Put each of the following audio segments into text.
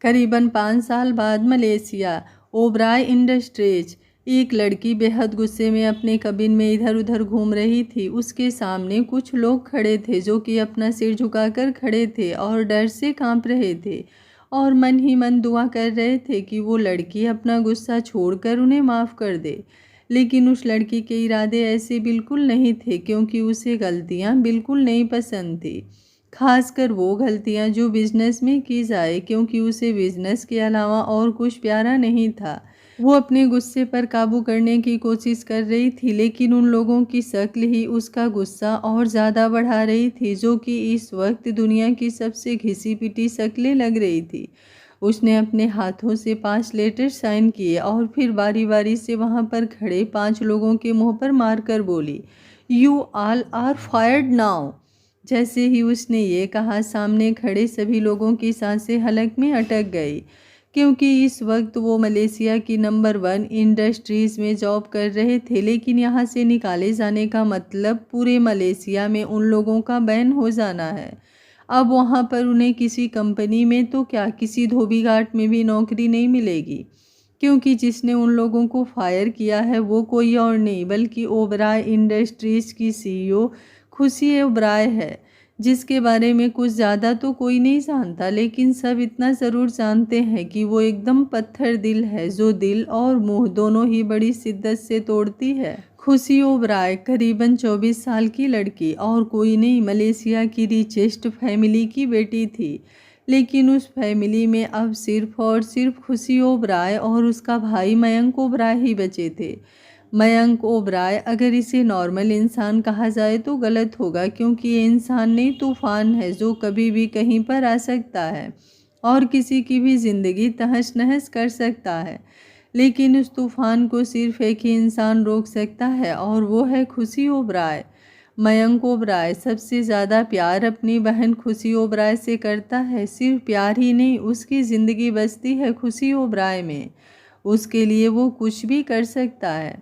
करीबन 5 साल बाद मलेशिया, ओबराय इंडस्ट्रीज। एक लड़की बेहद गुस्से में अपने कबिन में इधर उधर घूम रही थी। उसके सामने कुछ लोग खड़े थे जो कि अपना सिर झुकाकर खड़े थे और डर से कांप रहे थे और मन ही मन दुआ कर रहे थे कि वो लड़की अपना गुस्सा छोड़कर उन्हें माफ़ कर दे। लेकिन उस लड़की के इरादे ऐसे बिल्कुल नहीं थे, क्योंकि उसे गलतियाँ बिल्कुल नहीं पसंद थी। खासकर वो गलतियाँ जो बिजनेस में की जाए, क्योंकि उसे बिजनेस के अलावा और कुछ प्यारा नहीं था। वो अपने गुस्से पर काबू करने की कोशिश कर रही थी, लेकिन उन लोगों की शक्ल ही उसका गुस्सा और ज़्यादा बढ़ा रही थी, जो कि इस वक्त दुनिया की सबसे घिसी पिटी शक्लें लग रही थी। उसने अपने हाथों से 5 लेटर साइन किए और फिर बारी बारी से वहाँ पर खड़े 5 लोगों के मुंह पर मारकर बोली, "you all are fired now." जैसे ही उसने ये कहा, सामने खड़े सभी लोगों की सांसें हलक में अटक गई, क्योंकि इस वक्त वो मलेशिया की नंबर 1 इंडस्ट्रीज़ में जॉब कर रहे थे। लेकिन यहाँ से निकाले जाने का मतलब पूरे मलेशिया में उन लोगों का बैन हो जाना है। अब वहाँ पर उन्हें किसी कंपनी में तो क्या, किसी धोबी घाट में भी नौकरी नहीं मिलेगी, क्योंकि जिसने उन लोगों को फायर किया है वो कोई और नहीं बल्कि ओबराय इंडस्ट्रीज़ की सीईओ खुशी ओबराय है, जिसके बारे में कुछ ज़्यादा तो कोई नहीं जानता, लेकिन सब इतना ज़रूर जानते हैं कि वो एकदम पत्थर दिल है, जो दिल और मुंह दोनों ही बड़ी शिद्दत से तोड़ती है। खुशी ओबराय करीबन 24 साल की लड़की और कोई नहीं, मलेशिया की रिचेस्ट फैमिली की बेटी थी। लेकिन उस फैमिली में अब सिर्फ और सिर्फ खुशी ओबराय और उसका भाई मयंक ओबराय ही बचे थे। मयंक ओबराय, अगर इसे नॉर्मल इंसान कहा जाए तो गलत होगा, क्योंकि ये इंसान नहीं, तूफान है जो कभी भी कहीं पर आ सकता है और किसी की भी ज़िंदगी तहस नहस कर सकता है। लेकिन उस तूफान को सिर्फ एक ही इंसान रोक सकता है और वो है खुशी ओबराय। मयंक ओबराय सबसे ज़्यादा प्यार अपनी बहन खुशी ओबराय से करता है। सिर्फ प्यार ही नहीं, उसकी ज़िंदगी बसती है खुशी ओबराय में। उसके लिए वो कुछ भी कर सकता है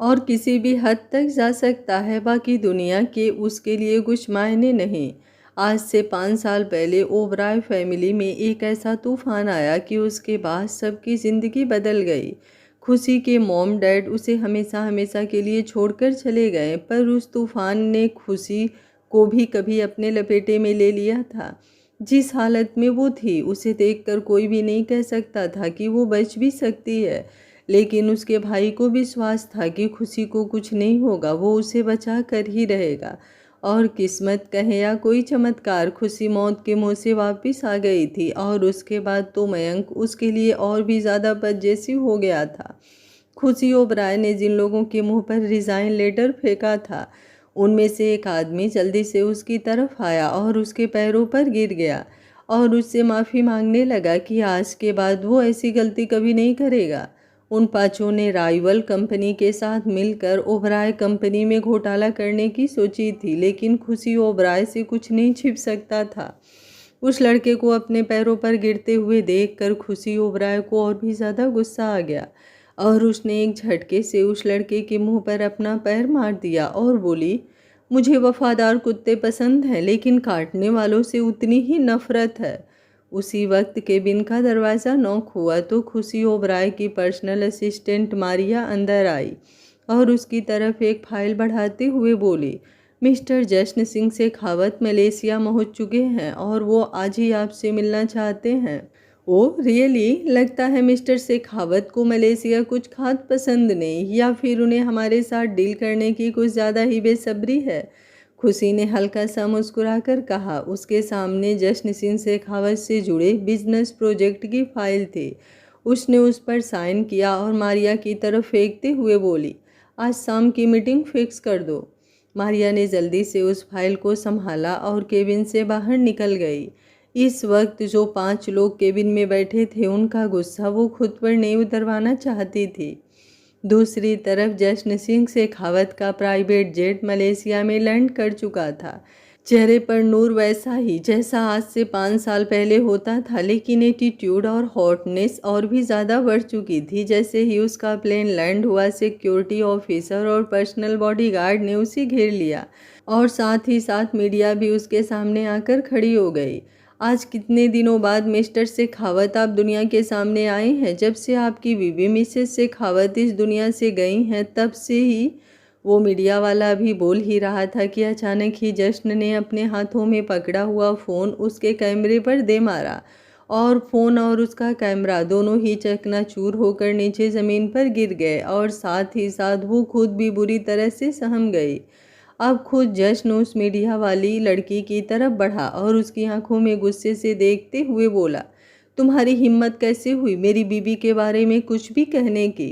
और किसी भी हद तक जा सकता है। बाकी दुनिया के उसके लिए कुछ मायने नहीं। आज से 5 साल पहले ओबराय फैमिली में एक ऐसा तूफान आया कि उसके बाद सबकी ज़िंदगी बदल गई। खुशी के मॉम डैड उसे हमेशा हमेशा के लिए छोड़कर चले गए, पर उस तूफान ने खुशी को भी कभी अपने लपेटे में ले लिया था। जिस हालत में वो थी, उसे देखकर कोई भी नहीं कह सकता था कि वो बच भी सकती है। लेकिन उसके भाई को विश्वास था कि खुशी को कुछ नहीं होगा, वो उसे बचा कर ही रहेगा। और किस्मत कहे या कोई चमत्कार, खुशी मौत के मुंह से वापस आ गई थी और उसके बाद तो मयंक उसके लिए और भी ज़्यादा पजेसिव हो गया था। खुशी ओबराय ने जिन लोगों के मुंह पर रिज़ाइन लेटर फेंका था, उनमें से एक आदमी जल्दी से उसकी तरफ आया और उसके पैरों पर गिर गया और उससे माफ़ी मांगने लगा कि आज के बाद वो ऐसी गलती कभी नहीं करेगा। उन पांचों ने राइवल कंपनी के साथ मिलकर ओबराय कंपनी में घोटाला करने की सोची थी, लेकिन खुशी ओबराय से कुछ नहीं छिप सकता था। उस लड़के को अपने पैरों पर गिरते हुए देखकर खुशी ओबराय को और भी ज़्यादा गुस्सा आ गया और उसने एक झटके से उस लड़के के मुंह पर अपना पैर मार दिया और बोली, "मुझे वफादार कुत्ते पसंद हैं, लेकिन काटने वालों से उतनी ही नफरत है।" उसी वक्त केबिन का दरवाज़ा नॉक हुआ तो खुशी ओबराय की पर्सनल असिस्टेंट मारिया अंदर आई और उसकी तरफ एक फाइल बढ़ाते हुए बोली, "मिस्टर जश्न सिंह शेखावत मलेशिया पहुंच चुके हैं और वो आज ही आपसे मिलना चाहते हैं।" "Oh really? लगता है मिस्टर शेखावत को मलेशिया कुछ खास पसंद नहीं, या फिर उन्हें हमारे साथ डील करने की कुछ ज़्यादा ही बेसब्री है।" खुशी ने हल्का सा मुस्कुराकर कहा। उसके सामने जश्न सिंह शेखावत से जुड़े बिजनेस प्रोजेक्ट की फाइल थी। उसने उस पर साइन किया और मारिया की तरफ फेंकते हुए बोली, "आज शाम की मीटिंग फिक्स कर दो।" मारिया ने जल्दी से उस फाइल को संभाला और केबिन से बाहर निकल गई। इस वक्त जो 5 लोग केबिन में बैठे थे, उनका गुस्सा वो खुद पर नहीं उतरवाना चाहती थी। दूसरी तरफ जश्न सिंह शेखावत का प्राइवेट जेट मलेशिया में लैंड कर चुका था। चेहरे पर नूर वैसा ही जैसा आज से 5 साल पहले होता था, लेकिन एटीट्यूड और हॉटनेस और भी ज़्यादा बढ़ चुकी थी। जैसे ही उसका प्लेन लैंड हुआ, सिक्योरिटी ऑफिसर और पर्सनल बॉडीगार्ड ने उसे घेर लिया और साथ ही साथ मीडिया भी उसके सामने आकर खड़ी हो गई। आज कितने दिनों बाद मिस्टर शेखावत आप दुनिया के सामने आए हैं। जब से आपकी बीवी मिसेस शेखावत इस दुनिया से गई हैं तब से ही। वो मीडिया वाला भी बोल ही रहा था कि अचानक ही जश्न ने अपने हाथों में पकड़ा हुआ फ़ोन उसके कैमरे पर दे मारा और फ़ोन और उसका कैमरा दोनों ही चकनाचूर होकर नीचे ज़मीन पर गिर गए और साथ ही साथ वो खुद भी बुरी तरह से सहम गई। अब खुद जश्न उस मीडिया वाली लड़की की तरफ बढ़ा और उसकी आंखों में गुस्से से देखते हुए बोला, तुम्हारी हिम्मत कैसे हुई मेरी बीवी के बारे में कुछ भी कहने की।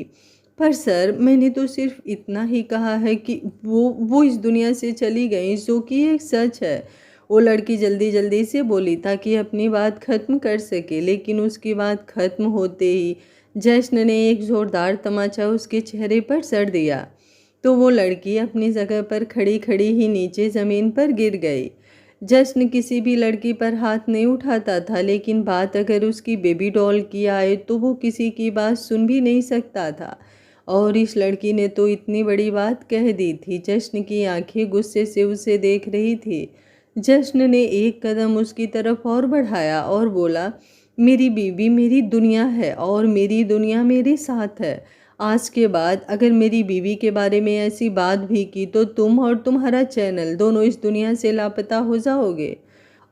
पर सर, मैंने तो सिर्फ इतना ही कहा है कि वो इस दुनिया से चली गई, जो कि एक सच है। वो लड़की जल्दी जल्दी से बोली ताकि अपनी बात खत्म कर सके, लेकिन उसकी बात खत्म होते ही जश्न ने एक जोरदार तमाचा उसके चेहरे पर सर दिया तो वो लड़की अपनी जगह पर खड़ी खड़ी ही नीचे ज़मीन पर गिर गई। जश्न किसी भी लड़की पर हाथ नहीं उठाता था, लेकिन बात अगर उसकी बेबी डॉल की आए तो वो किसी की बात सुन भी नहीं सकता था। और इस लड़की ने तो इतनी बड़ी बात कह दी थी। जश्न की आंखें गुस्से से उसे देख रही थी। जश्न ने एक कदम उसकी तरफ और बढ़ाया और बोला, मेरी बीवी मेरी दुनिया है और मेरी दुनिया मेरे साथ है। आज के बाद अगर मेरी बीवी के बारे में ऐसी बात भी की तो तुम और तुम्हारा चैनल दोनों इस दुनिया से लापता हो जाओगे।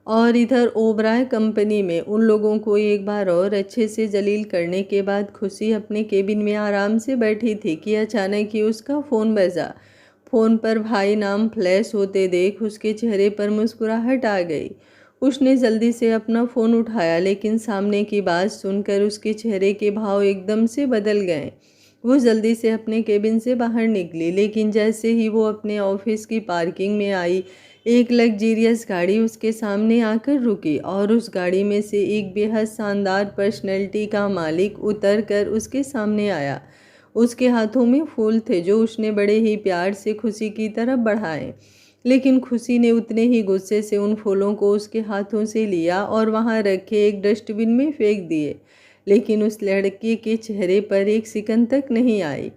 और इधर ओबराय कंपनी में उन लोगों को एक बार और अच्छे से जलील करने के बाद खुशी अपने केबिन में आराम से बैठी थी कि अचानक ही उसका फ़ोन बजा। फ़ोन पर भाई नाम फ्लैश होते देख उसके चेहरे पर मुस्कुराहट आ गई। उसने जल्दी से अपना फ़ोन उठाया, लेकिन सामने की बात सुनकर उसके चेहरे के भाव एकदम से बदल गए। वो जल्दी से अपने केबिन से बाहर निकली, लेकिन जैसे ही वो अपने ऑफिस की पार्किंग में आई, एक लग्जीरियस गाड़ी उसके सामने आकर रुकी और उस गाड़ी में से एक बेहद शानदार पर्सनैलिटी का मालिक उतर कर उसके सामने आया। उसके हाथों में फूल थे जो उसने बड़े ही प्यार से खुशी की तरफ बढ़ाए, लेकिन खुशी ने उतने ही गुस्से से उन फूलों को उसके हाथों से लिया और वहाँ रखे एक डस्टबिन में फेंक दिए। लेकिन उस लड़के के चेहरे पर एक सिकन तक नहीं आई।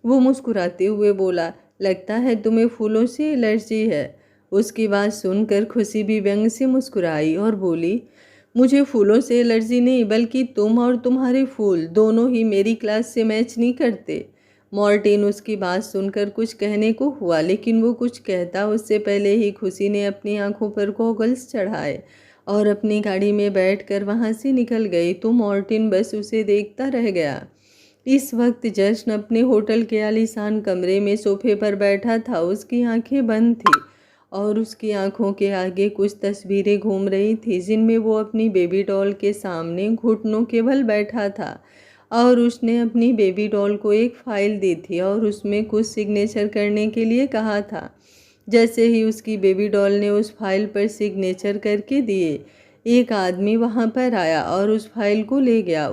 वो मुस्कुराते हुए बोला, लगता है तुम्हें फूलों से एलर्जी है। उसकी बात सुनकर खुशी भी व्यंग से मुस्कुराई और बोली, मुझे फूलों से एलर्जी नहीं, बल्कि तुम और तुम्हारे फूल दोनों ही मेरी क्लास से मैच नहीं करते। मॉर्टिन उसकी बात सुनकर कुछ कहने को हुआ, लेकिन वो कुछ कहता उससे पहले ही खुशी ने अपनी आंखों पर गॉगल्स चढ़ाए और अपनी गाड़ी में बैठकर वहाँ से निकल गई तो मॉर्टिन बस उसे देखता रह गया। इस वक्त जश्न अपने होटल के आलीशान कमरे में सोफे पर बैठा था। उसकी आंखें बंद थी और उसकी आंखों के आगे कुछ तस्वीरें घूम रही थी, जिनमें वो अपनी बेबी डॉल के सामने घुटनों के बल बैठा था और उसने अपनी बेबी डॉल को एक फ़ाइल दी थी और उसमें कुछ सिग्नेचर करने के लिए कहा था। जैसे ही उसकी बेबी डॉल ने उस फाइल पर सिग्नेचर करके दिए, एक आदमी वहां पर आया और उस फाइल को ले गया।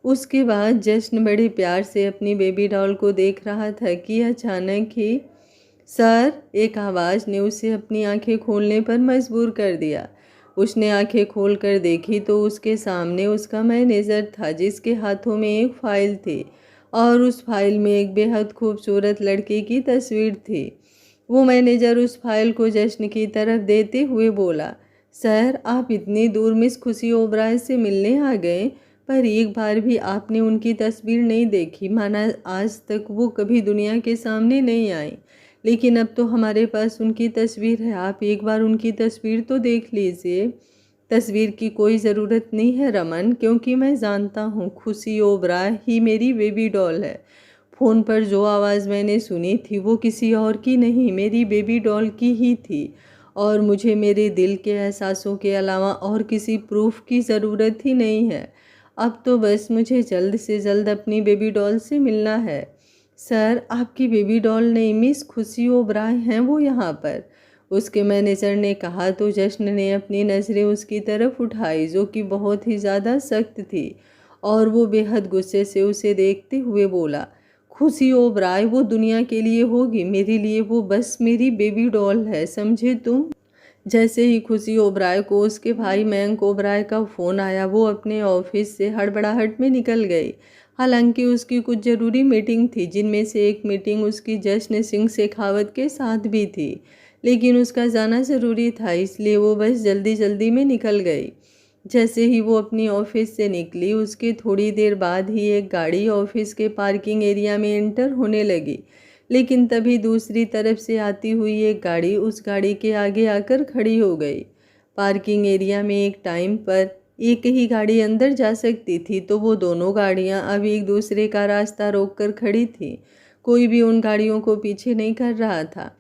उसके बाद जश्न बड़े प्यार से अपनी बेबी डॉल को देख रहा था कि अचानक ही सर, एक आवाज़ ने उसे अपनी आंखें खोलने पर मजबूर कर दिया। उसने आंखें खोलकर देखी तो उसके सामने उसका मैनेजर था, जिसके हाथों में एक फ़ाइल थी और उस फाइल में एक बेहद खूबसूरत लड़की की तस्वीर थी। वो मैनेजर उस फाइल को जश्न की तरफ देते हुए बोला, सर, आप इतनी दूर मिस खुशी ओबराय से मिलने आ गए, पर एक बार भी आपने उनकी तस्वीर नहीं देखी, माना आज तक वो कभी दुनिया के सामने नहीं आई। लेकिन अब तो हमारे पास उनकी तस्वीर है, आप एक बार उनकी तस्वीर तो देख लीजिए। तस्वीर की कोई ज़रूरत नहीं है रमन, क्योंकि मैं जानता हूँ खुशी ओबराय ही मेरी बेबी डॉल है। फ़ोन पर जो आवाज़ मैंने सुनी थी वो किसी और की नहीं, मेरी बेबी डॉल की ही थी और मुझे मेरे दिल के एहसासों के अलावा और किसी प्रूफ की ज़रूरत ही नहीं है। अब तो बस मुझे जल्द से जल्द अपनी बेबी डॉल से मिलना है। सर, आपकी बेबी डॉल नहीं, मिस खुशी ओबराय हैं वो यहाँ पर, उसके मैनेजर ने कहा तो जश्न ने अपनी नज़रें उसकी तरफ उठाई, जो कि बहुत ही ज़्यादा सख्त थी, और वो बेहद गुस्से से उसे देखते हुए बोला, खुशी ओबराय वो दुनिया के लिए होगी, मेरे लिए वो बस मेरी बेबी डॉल है, समझे तुम। जैसे ही खुशी ओबराय को उसके भाई मयंक ओबराय का फ़ोन आया, वो अपने ऑफिस से हड़बड़ाहट में निकल गई। हालांकि उसकी कुछ ज़रूरी मीटिंग थी, जिनमें से एक मीटिंग उसकी जश्न सिंह शेखावत के साथ भी थी, लेकिन उसका जाना ज़रूरी था, इसलिए वो बस जल्दी जल्दी में निकल गई। जैसे ही वो अपनी ऑफिस से निकली, उसके थोड़ी देर बाद ही एक गाड़ी ऑफिस के पार्किंग एरिया में एंटर होने लगी। लेकिन तभी दूसरी तरफ से आती हुई एक गाड़ी उस गाड़ी के आगे आकर खड़ी हो गई। पार्किंग एरिया में एक टाइम पर एक ही गाड़ी अंदर जा सकती थी, तो वो दोनों गाड़ियां अब एक दूसरे का रास्ता रोककर खड़ी थी। कोई भी उन गाड़ियों को पीछे नहीं कर रहा था।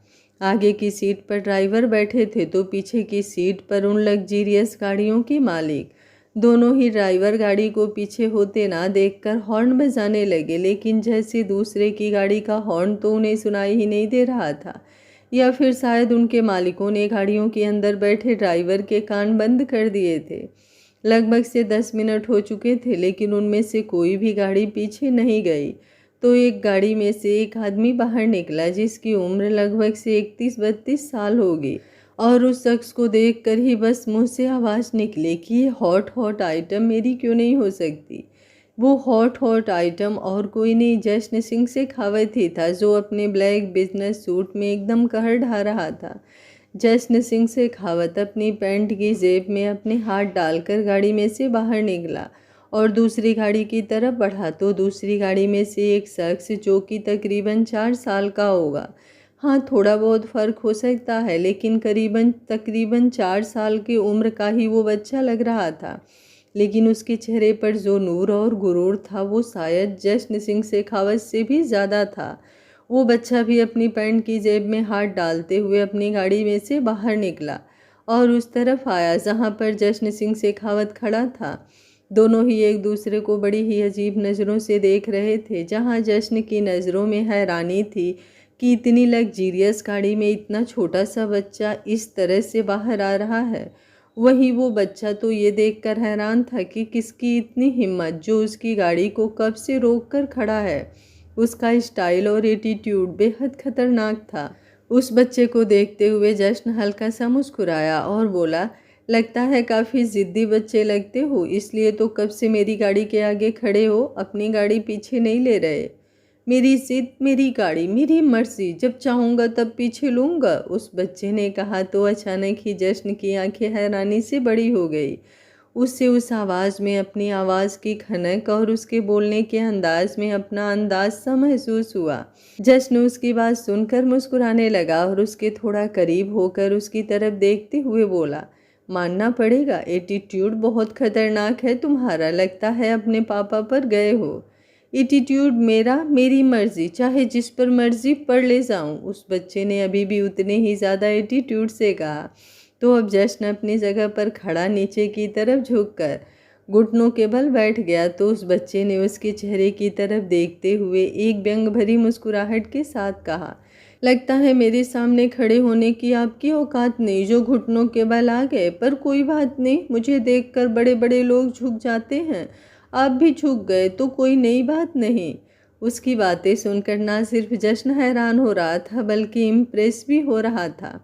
आगे की सीट पर ड्राइवर बैठे थे, तो पीछे की सीट पर उन लग्जीरियस गाड़ियों के मालिक। दोनों ही ड्राइवर गाड़ी को पीछे होते ना देखकर हॉर्न बजाने लगे, लेकिन जैसे दूसरे की गाड़ी का हॉर्न तो उन्हें सुनाई ही नहीं दे रहा था, या फिर शायद उनके मालिकों ने गाड़ियों के अंदर बैठे ड्राइवर के कान बंद कर दिए थे। लगभग से 10 मिनट हो चुके थे, लेकिन उनमें से कोई भी गाड़ी पीछे नहीं गई। तो एक गाड़ी में से एक आदमी बाहर निकला, जिसकी उम्र लगभग से 31-32 साल होगी, और उस शख्स को देखकर ही बस मुंह से आवाज़ निकली कि ये हॉट हॉट आइटम मेरी क्यों नहीं हो सकती। वो हॉट हॉट आइटम और कोई नहीं, जश्न सिंह शेखावत ही था, जो अपने ब्लैक बिजनेस सूट में एकदम कहर ढा रहा था। जश्न सिंह शेखावत अपनी पैंट की जेब में अपने हाथ डालकर गाड़ी में से बाहर निकला और दूसरी गाड़ी की तरफ बढ़ा, तो दूसरी गाड़ी में से एक शख्स, जो कि तकरीबन 4 साल का होगा, हाँ थोड़ा बहुत फ़र्क हो सकता है, लेकिन तकरीबन 4 साल की उम्र का ही वो बच्चा लग रहा था। लेकिन उसके चेहरे पर जो नूर और गुरूर था, वो शायद जश्न सिंह शेखावत से भी ज़्यादा था। वो बच्चा भी अपनी पैंट की जेब में हाथ डालते हुए अपनी गाड़ी में से बाहर निकला और उस तरफ आया जहाँ पर जश्न सिंह शेखावत खड़ा था। दोनों ही एक दूसरे को बड़ी ही अजीब नज़रों से देख रहे थे। जहाँ जश्न की नज़रों में हैरानी थी कि इतनी लग्जीरियस गाड़ी में इतना छोटा सा बच्चा इस तरह से बाहर आ रहा है, वहीं वो बच्चा तो ये देखकर हैरान था कि किसकी इतनी हिम्मत, जो उसकी गाड़ी को कब से रोक कर खड़ा है। उसका स्टाइल और एटीट्यूड बेहद खतरनाक था। उस बच्चे को देखते हुए जश्न हल्का सा मुस्कुराया और बोला, लगता है काफ़ी ज़िद्दी बच्चे लगते हो, इसलिए तो कब से मेरी गाड़ी के आगे खड़े हो, अपनी गाड़ी पीछे नहीं ले रहे। मेरी जिद, मेरी गाड़ी, मेरी मर्जी, जब चाहूँगा तब पीछे लूँगा, उस बच्चे ने कहा। तो अचानक ही जश्न की आंखें हैरानी से बड़ी हो गई। उससे उस आवाज़ में अपनी आवाज़ की खनक और उसके बोलने के अंदाज में अपना अंदाज सा महसूस हुआ। जश्न उसकी बात सुनकर मुस्कुराने लगा और उसके थोड़ा करीब होकर उसकी तरफ देखते हुए बोला, मानना पड़ेगा, एटीट्यूड बहुत खतरनाक है तुम्हारा, लगता है अपने पापा पर गए हो। एटीट्यूड मेरा, मेरी मर्जी, चाहे जिस पर मर्जी पढ़ ले जाऊं, उस बच्चे ने अभी भी उतने ही ज़्यादा एटीट्यूड से कहा। तो अब जश्न अपनी जगह पर खड़ा नीचे की तरफ झुककर घुटनों के बल बैठ गया। तो उस बच्चे ने उसके चेहरे की तरफ देखते हुए एक व्यंग भरी मुस्कुराहट के साथ कहा, लगता है मेरे सामने खड़े होने की आपकी औकात नहीं, जो घुटनों के बल आ गए। पर कोई बात नहीं, मुझे देखकर बड़े बड़े लोग झुक जाते हैं, आप भी झुक गए तो कोई नई बात नहीं। उसकी बातें सुनकर ना सिर्फ जश्न हैरान हो रहा था, बल्कि इम्प्रेस भी हो रहा था।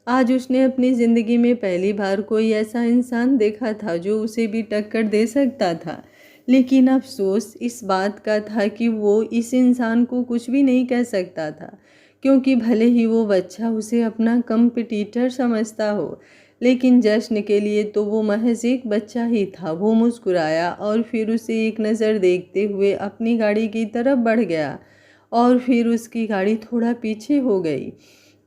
आज उसने अपनी ज़िंदगी में पहली बार कोई ऐसा इंसान देखा था जो उसे भी टक्कर दे सकता था। लेकिन अफसोस इस बात का था कि वो इस इंसान को कुछ भी नहीं कह सकता था, क्योंकि भले ही वो बच्चा उसे अपना कंपटीटर समझता हो, लेकिन जश्न के लिए तो वो महज एक बच्चा ही था। वो मुस्कुराया और फिर उसे एक नज़र देखते हुए अपनी गाड़ी की तरफ बढ़ गया और फिर उसकी गाड़ी थोड़ा पीछे हो गई।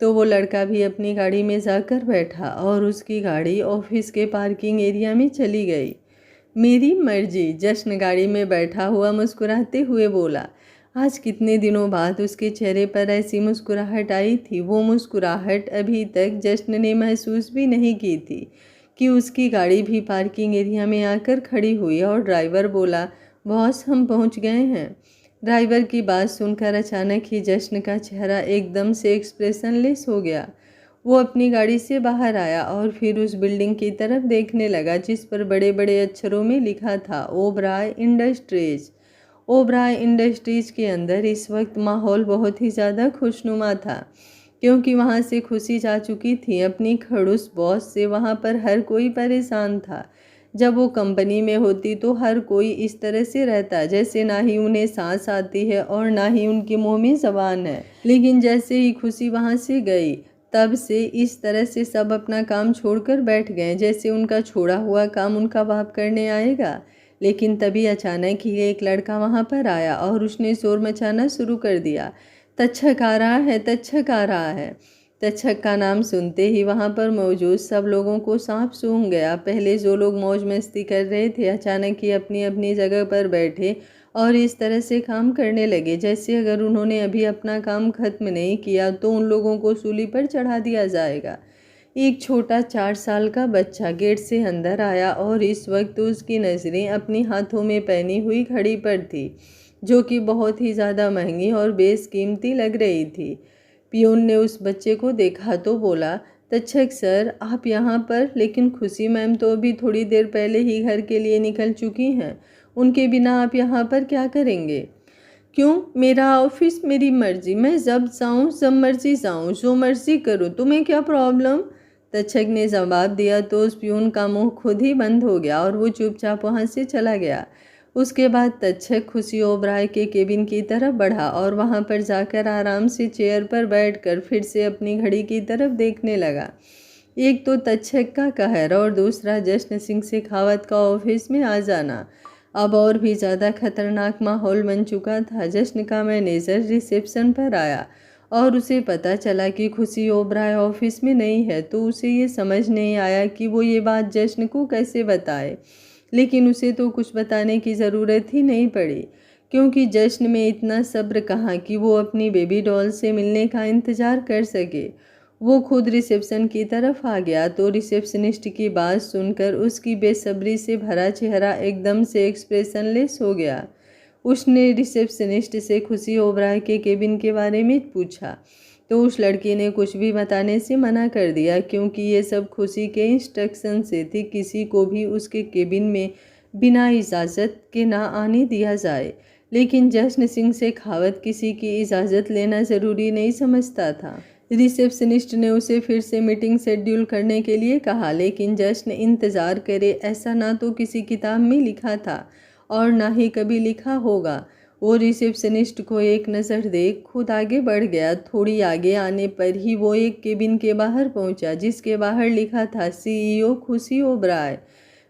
तो वो लड़का भी अपनी गाड़ी में जाकर बैठा और उसकी गाड़ी ऑफिस के पार्किंग एरिया में चली गई। मेरी मर्जी, जश्न गाड़ी में बैठा हुआ मुस्कुराते हुए बोला। आज कितने दिनों बाद उसके चेहरे पर ऐसी मुस्कुराहट आई थी। वो मुस्कुराहट अभी तक जश्न ने महसूस भी नहीं की थी कि उसकी गाड़ी भी पार्किंग एरिया में आकर खड़ी हुई और ड्राइवर बोला, बॉस हम पहुंच गए हैं। ड्राइवर की बात सुनकर अचानक ही जश्न का चेहरा एकदम से एक्सप्रेशनलेस हो गया। वो अपनी गाड़ी से बाहर आया और फिर उस बिल्डिंग की तरफ देखने लगा जिस पर बड़े बड़े अक्षरों में लिखा था ओबराय इंडस्ट्रीज। ओबराय इंडस्ट्रीज के अंदर इस वक्त माहौल बहुत ही ज़्यादा खुशनुमा था, क्योंकि वहाँ से खुशी जा चुकी थी अपनी खड़ूस बॉस से। वहाँ पर हर कोई परेशान था। जब वो कंपनी में होती तो हर कोई इस तरह से रहता जैसे ना ही उन्हें सांस आती है और ना ही उनके मुंह में ज़बान है। लेकिन जैसे ही खुशी वहाँ से गई, तब से इस तरह से सब अपना काम छोड़कर बैठ गए, जैसे उनका छोड़ा हुआ काम उनका बाप करने आएगा। लेकिन तभी अचानक ही एक लड़का वहाँ पर आया और उसने शोर मचाना शुरू कर दिया, तक्षक आ रहा है, तक्षक आ रहा है। तक्षक का नाम सुनते ही वहाँ पर मौजूद सब लोगों को सांप सूंघ गया। पहले जो लोग मौज मस्ती कर रहे थे अचानक ही अपनी अपनी जगह पर बैठे और इस तरह से काम करने लगे जैसे अगर उन्होंने अभी अपना काम खत्म नहीं किया तो उन लोगों को सूली पर चढ़ा दिया जाएगा। एक छोटा 4 साल का बच्चा गेट से अंदर आया और इस वक्त उसकी नज़रें अपने हाथों में पहनी हुई घड़ी पर थी, जो कि बहुत ही ज़्यादा महंगी और बेशकीमती लग रही थी। पियून ने उस बच्चे को देखा तो बोला, तक्षक सर आप यहाँ पर, लेकिन खुशी मैम तो अभी थोड़ी देर पहले ही घर के लिए निकल चुकी हैं, उनके बिना आप यहाँ पर क्या करेंगे? क्यों? मेरा ऑफिस, मेरी मर्जी, मैं जब जाऊँ जब मर्जी जाऊँ, जो मर्जी करूँ, तुम्हें क्या प्रॉब्लम? तक्षक ने जवाब दिया तो उस पियून का मुंह खुद ही बंद हो गया और वो चुपचाप वहाँ से चला गया। उसके बाद तक्षक खुशी ओबराय के केबिन की तरफ बढ़ा और वहाँ पर जाकर आराम से चेयर पर बैठकर फिर से अपनी घड़ी की तरफ देखने लगा। एक तो तक्षक का कहर और दूसरा जश्न सिंह शेखावत का ऑफिस में आ जाना। अब और भी ज़्यादा खतरनाक माहौल बन चुका था। जश्न का मैनेजर रिसेप्शन पर आया और उसे पता चला कि खुशी ओबराय ऑफिस में नहीं है, तो उसे ये समझ नहीं आया कि वो ये बात जश्न को कैसे बताए। लेकिन उसे तो कुछ बताने की ज़रूरत ही नहीं पड़ी, क्योंकि जश्न में इतना सब्र कहाँ कि वो अपनी बेबी डॉल से मिलने का इंतज़ार कर सके। वो खुद रिसेप्शन की तरफ आ गया तो रिसेप्शनिस्ट की बात सुनकर उसकी बेसब्री से भरा चेहरा एकदम से एक्सप्रेशनलेस हो गया। उसने रिसेप्शनिस्ट से खुशी ओबराय के केबिन के बारे में पूछा तो उस लड़की ने कुछ भी बताने से मना कर दिया, क्योंकि ये सब खुशी के इंस्ट्रक्शन से थी, किसी को भी उसके केबिन में बिना इजाज़त के ना आने दिया जाए। लेकिन जश्न सिंह शेखावत किसी की इजाज़त लेना ज़रूरी नहीं समझता था। रिसेप्शनिस्ट ने उसे फिर से मीटिंग शेड्यूल करने के लिए कहा, लेकिन जश्न इंतज़ार करे ऐसा ना तो किसी किताब में लिखा था और ना ही कभी लिखा होगा। वो रिसेप्शनिस्ट को एक नज़र देख खुद आगे बढ़ गया। थोड़ी आगे आने पर ही वो एक केबिन के बाहर पहुंचा, जिसके बाहर लिखा था CEO खुशी ओबराय।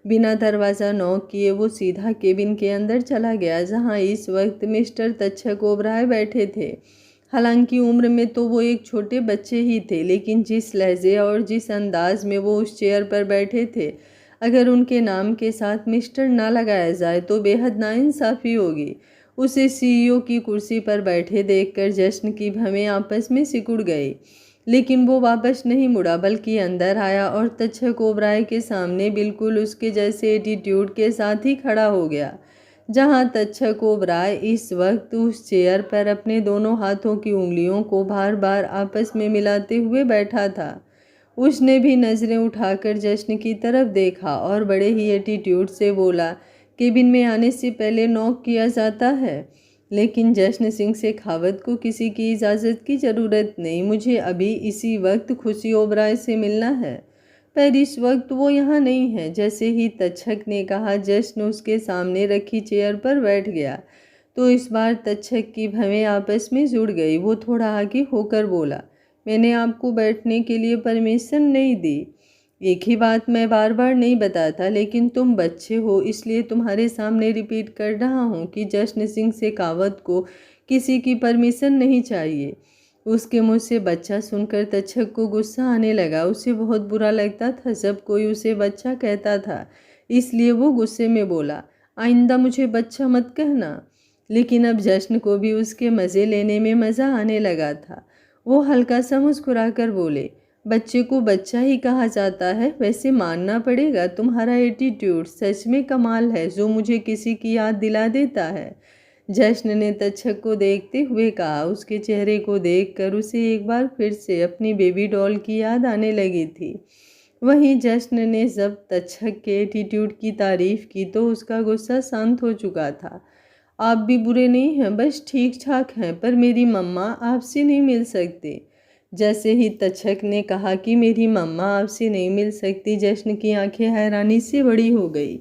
बिना दरवाज़ा नॉक किए वो सीधा केबिन के अंदर चला गया, जहां इस वक्त मिस्टर तक्षक ओबराय बैठे थे। हालांकि उम्र में तो वो एक छोटे बच्चे ही थे, लेकिन जिस लहजे और जिस अंदाज में वो उस चेयर पर बैठे थे, अगर उनके नाम के साथ मिस्टर ना लगाया जाए तो बेहद नाइंसाफ़ी होगी। उसे CEO की कुर्सी पर बैठे देखकर जश्न की भवें आपस में सिकुड़ गई, लेकिन वो वापस नहीं मुड़ा, बल्कि अंदर आया और तक्षक ओबराय के सामने बिल्कुल उसके जैसे एटीट्यूड के साथ ही खड़ा हो गया, जहां तक्षक ओबराय इस वक्त उस चेयर पर अपने दोनों हाथों की उंगलियों को बार बार आपस में मिलाते हुए बैठा था। उसने भी नज़रें उठाकर जश्न की तरफ देखा और बड़े ही एटीट्यूड से बोला, केबिन में आने से पहले नॉक किया जाता है। लेकिन जश्न सिंह शेखावत को किसी की इजाज़त की ज़रूरत नहीं, मुझे अभी इसी वक्त खुशी ओबराय से मिलना है, पर इस वक्त वो यहाँ नहीं है। जैसे ही तक्षक ने कहा, जश्न उसके सामने रखी चेयर पर बैठ गया। तो इस बार तक्षक की भवें आपस में जुड़ गई। वो थोड़ा आगे होकर बोला, मैंने आपको बैठने के लिए परमिशन नहीं दी। एक ही बात मैं बार बार नहीं बताता, लेकिन तुम बच्चे हो इसलिए तुम्हारे सामने रिपीट कर रहा हूँ कि जश्न सिंह शेखावत को किसी की परमिशन नहीं चाहिए। उसके मुँह से बच्चा सुनकर तक्षक को गुस्सा आने लगा। उसे बहुत बुरा लगता था जब कोई उसे बच्चा कहता था, इसलिए वो गुस्से में बोला, आइंदा मुझे बच्चा मत कहना। लेकिन अब जश्न को भी उसके मज़े लेने में मज़ा आने लगा था। वो हल्का सा मुस्कुराकर बोले, बच्चे को बच्चा ही कहा जाता है। वैसे मानना पड़ेगा तुम्हारा एटीट्यूड सच में कमाल है, जो मुझे किसी की याद दिला देता है। जश्न ने तक्षक को देखते हुए कहा। उसके चेहरे को देखकर उसे एक बार फिर से अपनी बेबी डॉल की याद आने लगी थी। वहीं जश्न ने जब तक्षक के एटीट्यूड की तारीफ की तो उसका गुस्सा शांत हो चुका था। आप भी बुरे नहीं हैं, बस ठीक ठाक हैं, पर मेरी मम्मा आपसे नहीं मिल सकती। जैसे ही तक्षक ने कहा कि मेरी मम्मा आपसे नहीं मिल सकती, जश्न की आंखें हैरानी से बड़ी हो गई।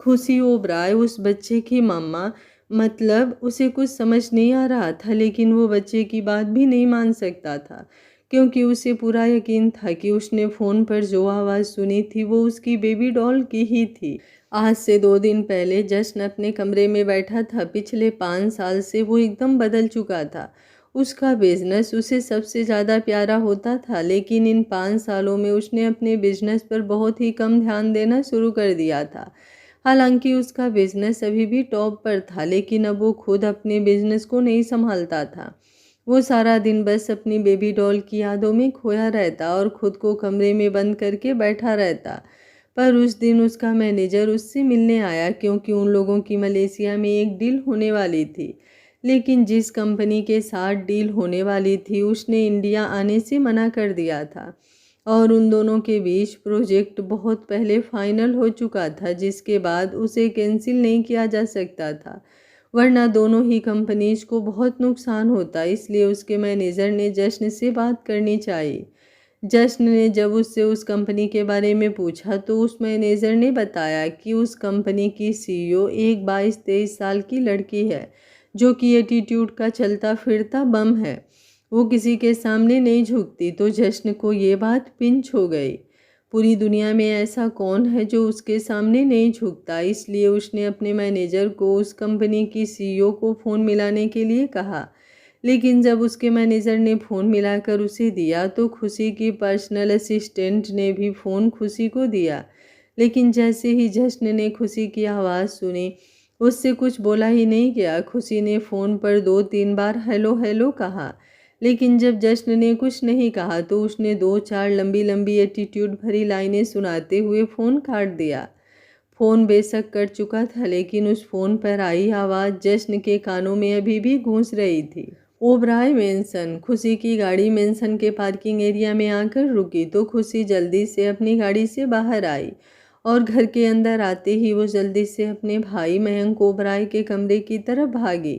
खुशी ओबराय उस बच्चे की मम्मा, मतलब उसे कुछ समझ नहीं आ रहा था, लेकिन वो बच्चे की बात भी नहीं मान सकता था, क्योंकि उसे पूरा यकीन था कि उसने फ़ोन पर जो आवाज़ सुनी थी वो उसकी बेबी डॉल की ही थी। आज से 2 दिन पहले जश्न अपने कमरे में बैठा था। पिछले 5 साल से वो एकदम बदल चुका था। उसका बिजनेस उसे सबसे ज़्यादा प्यारा होता था, लेकिन इन 5 सालों में उसने अपने बिजनेस पर बहुत ही कम ध्यान देना शुरू कर दिया था। हालांकि उसका बिजनेस अभी भी टॉप पर था, लेकिन अब वो खुद अपने बिजनेस को नहीं संभालता था। वो सारा दिन बस अपनी बेबी डॉल की यादों में खोया रहता और खुद को कमरे में बंद करके बैठा रहता। पर उस दिन उसका मैनेजर उससे मिलने आया, क्योंकि उन लोगों की मलेशिया में एक डील होने वाली थी। लेकिन जिस कंपनी के साथ डील होने वाली थी उसने इंडिया आने से मना कर दिया था, और उन दोनों के बीच प्रोजेक्ट बहुत पहले फाइनल हो चुका था, जिसके बाद उसे कैंसिल नहीं किया जा सकता था, वरना दोनों ही कंपनीज को बहुत नुकसान होता। इसलिए उसके मैनेजर ने जश्न से बात करनी चाहिए। जश्न ने जब उससे उस कंपनी के बारे में पूछा तो उस मैनेजर ने बताया कि उस कंपनी की सीईओ एक 22-23 साल की लड़की है, जो कि एटीट्यूड का चलता फिरता बम है। वो किसी के सामने नहीं झुकती। तो जश्न को ये बात पिंच हो गई। पूरी दुनिया में ऐसा कौन है जो उसके सामने नहीं झुकता। इसलिए उसने अपने मैनेजर को उस कंपनी की सीईओ को फ़ोन मिलाने के लिए कहा। लेकिन जब उसके मैनेजर ने फ़ोन मिलाकर उसे दिया तो खुशी की पर्सनल असिस्टेंट ने भी फ़ोन खुशी को दिया। लेकिन जैसे ही जश्न ने खुशी की आवाज़ सुनी, उससे कुछ बोला ही नहीं गया। खुशी ने फ़ोन पर 2-3 बार हेलो हेलो कहा, लेकिन जब जश्न ने कुछ नहीं कहा तो उसने 2-4 लंबी लंबी एटीट्यूड भरी लाइनें सुनाते हुए फ़ोन काट दिया। फ़ोन बेशक कट चुका था, लेकिन उस फ़ोन पर आई आवाज़ जश्न के कानों में अभी भी गूंज रही थी। ओबराय मेंशन। खुशी की गाड़ी मेंशन के पार्किंग एरिया में आकर रुकी तो खुशी जल्दी से अपनी गाड़ी से बाहर आई, और घर के अंदर आते ही वो जल्दी से अपने भाई मयंक ओबराय के कमरे की तरफ भागी।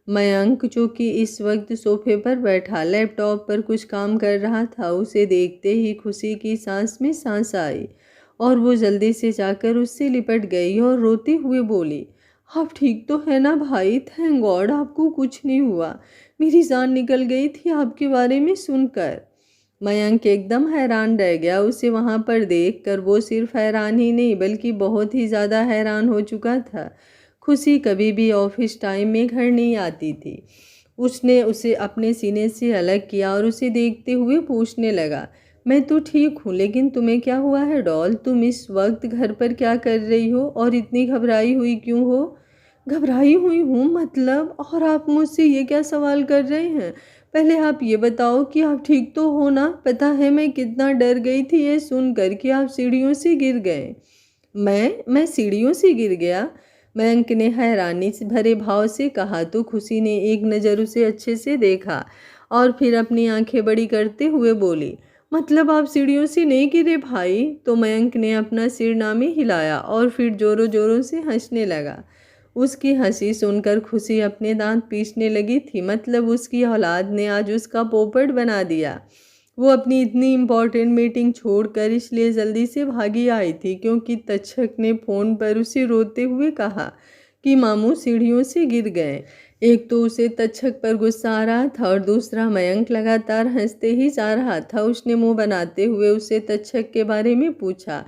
मयंक, जो कि इस वक्त सोफे पर बैठा लैपटॉप पर कुछ काम कर रहा था, उसे देखते ही खुशी की सांस में सांस आई, और वो जल्दी से जाकर उससे लिपट गई और रोते हुए बोली, आप ठीक तो है ना भाई? थैंक गॉड आपको कुछ नहीं हुआ। मेरी जान निकल गई थी आपके बारे में सुनकर। मयंक एकदम हैरान रह गया। उसे वहां पर देखकर वो सिर्फ हैरान ही नहीं बल्कि बहुत ही ज़्यादा हैरान हो चुका था। खुशी कभी भी ऑफिस टाइम में घर नहीं आती थी। उसने उसे अपने सीने से अलग किया और उसे देखते हुए पूछने लगा, मैं तो ठीक हूँ, लेकिन तुम्हें क्या हुआ है डॉल? तुम इस वक्त घर पर क्या कर रही हो और इतनी घबराई हुई क्यों हो? घबराई हुई हूँ मतलब? और आप मुझसे ये क्या सवाल कर रहे हैं? पहले आप ये बताओ कि आप ठीक तो हो ना? पता है मैं कितना डर गई थी ये सुनकर कि आप सीढ़ियों से गिर गए। मैं सीढ़ियों से गिर गया? मयंक ने हैरानी से भरे भाव से कहा। तो खुशी ने एक नज़र उसे अच्छे से देखा और फिर अपनी आंखें बड़ी करते हुए बोली, मतलब आप सीढ़ियों से नहीं गिरे भाई? तो मयंक ने अपना सिर नामी हिलाया और फिर जोरों जोरों से हंसने लगा। उसकी हंसी सुनकर खुशी अपने दांत पीसने लगी थी। मतलब उसकी औलाद ने आज उसका पोपट बना दिया। वो अपनी इतनी इम्पोर्टेंट मीटिंग छोड़कर इसलिए जल्दी से भागी आई थी क्योंकि तक्षक ने फ़ोन पर उसे रोते हुए कहा कि मामू सीढ़ियों से गिर गए। एक तो उसे तक्षक पर गुस्सा आ रहा था और दूसरा मयंक लगातार हंसते ही जा रहा था। उसने मुंह बनाते हुए उसे तक्षक के बारे में पूछा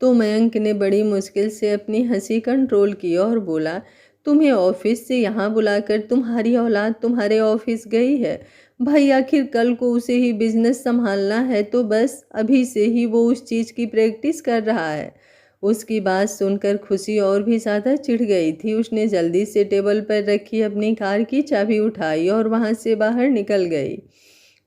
तो मयंक ने बड़ी मुश्किल से अपनी हंसी कंट्रोल की और बोला, तुम्हें ऑफिस से यहाँ बुलाकर तुम्हारी औलाद तुम्हारे ऑफिस गई है? भाई आखिर कल को उसे ही बिजनेस संभालना है, तो बस अभी से ही वो उस चीज़ की प्रैक्टिस कर रहा है। उसकी बात सुनकर खुशी और भी ज़्यादा चिढ़ गई थी। उसने जल्दी से टेबल पर रखी अपनी कार की चाबी उठाई और वहाँ से बाहर निकल गई।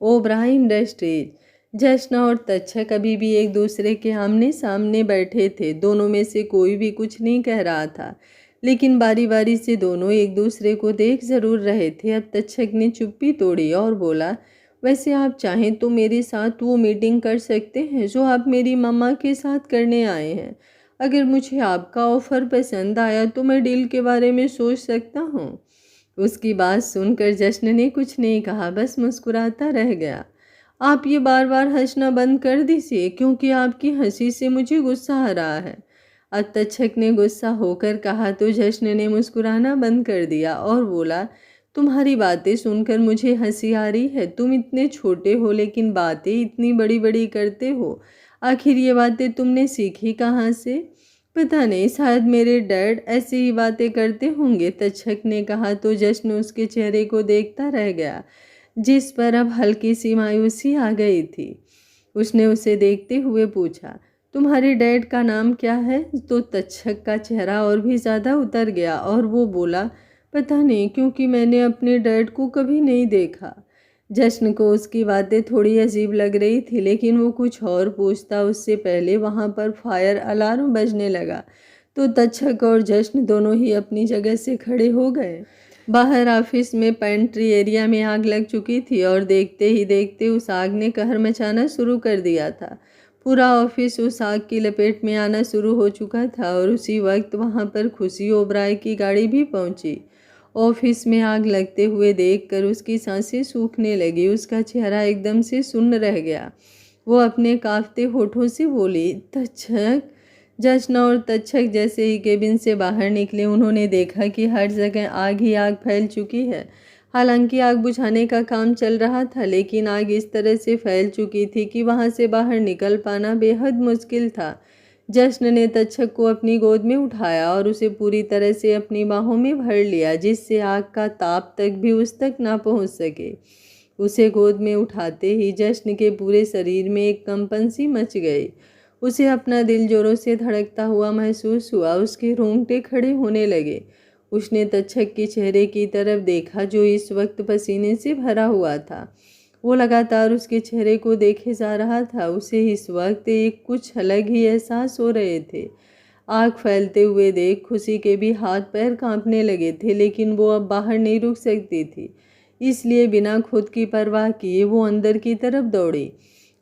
ओबराय इंडस्ट्रीज। जश्न और तक्षक अभी भी एक दूसरे के आमने सामने बैठे थे। दोनों में से कोई भी कुछ नहीं कह रहा था, लेकिन बारी बारी से दोनों एक दूसरे को देख जरूर रहे थे। अब तक्षक ने चुप्पी तोड़ी और बोला, वैसे आप चाहें तो मेरे साथ वो मीटिंग कर सकते हैं जो आप मेरी मम्मा के साथ करने आए हैं। अगर मुझे आपका ऑफर पसंद आया तो मैं डील के बारे में सोच सकता हूँ। उसकी बात सुनकर जश्न ने कुछ नहीं कहा, बस मुस्कुराता रह गया। आप ये बार बार हंसना बंद कर दीजिए, क्योंकि आपकी हंसी से मुझे गुस्सा आ रहा है। अब तक्षक ने गुस्सा होकर कहा तो जश्न ने मुस्कुराना बंद कर दिया और बोला, तुम्हारी बातें सुनकर मुझे हंसी आ रही है। तुम इतने छोटे हो लेकिन बातें इतनी बड़ी बड़ी करते हो। आखिर ये बातें तुमने सीखी कहाँ से? पता नहीं, शायद मेरे डैड ऐसी ही बातें करते होंगे, तक्षक ने कहा तो जश्न उसके चेहरे को देखता रह गया, जिस पर अब हल्की सी मायूसी आ गई थी। उसने उसे देखते हुए पूछा, तुम्हारे डैड का नाम क्या है? तो तक्षक का चेहरा और भी ज़्यादा उतर गया और वो बोला, पता नहीं, क्योंकि मैंने अपने डैड को कभी नहीं देखा। जश्न को उसकी बातें थोड़ी अजीब लग रही थी, लेकिन वो कुछ और पूछता उससे पहले वहाँ पर फायर अलार्म बजने लगा। तो तक्षक और जश्न दोनों ही अपनी जगह से खड़े हो गए। बाहर ऑफिस में पेंट्री एरिया में आग लग चुकी थी और देखते ही देखते उस आग ने कहर मचाना शुरू कर दिया था। पूरा ऑफिस उस आग की लपेट में आना शुरू हो चुका था और उसी वक्त वहाँ पर खुशी ओबराय की गाड़ी भी पहुँची। ऑफिस में आग लगते हुए देखकर उसकी सांसें सूखने लगी। उसका चेहरा एकदम से सुन्न रह गया। वो अपने कांपते होठों से बोली, तक्षक। जश्न और तक्षक जैसे ही केबिन से बाहर निकले, उन्होंने देखा कि हर जगह आग ही आग फैल चुकी है। हालांकि आग बुझाने का काम चल रहा था, लेकिन आग इस तरह से फैल चुकी थी कि वहां से बाहर निकल पाना बेहद मुश्किल था। जश्न ने तक्षक को अपनी गोद में उठाया और उसे पूरी तरह से अपनी बाहों में भर लिया, जिससे आग का ताप तक भी उस तक ना पहुंच सके। उसे गोद में उठाते ही जश्न के पूरे शरीर में एक कंपन सी मच गई। उसे अपना दिल जोरों से धड़कता हुआ महसूस हुआ। उसके रोंगटे खड़े होने लगे। उसने तक्षक के चेहरे की तरफ देखा, जो इस वक्त पसीने से भरा हुआ था। वो लगातार उसके चेहरे को देखे जा रहा था। उसे इस वक्त एक कुछ अलग ही एहसास हो रहे थे। आग फैलते हुए देख खुशी के भी हाथ पैर कांपने लगे थे, लेकिन वो अब बाहर नहीं रुक सकती थी। इसलिए बिना खुद की परवाह किए वो अंदर की तरफ दौड़ी।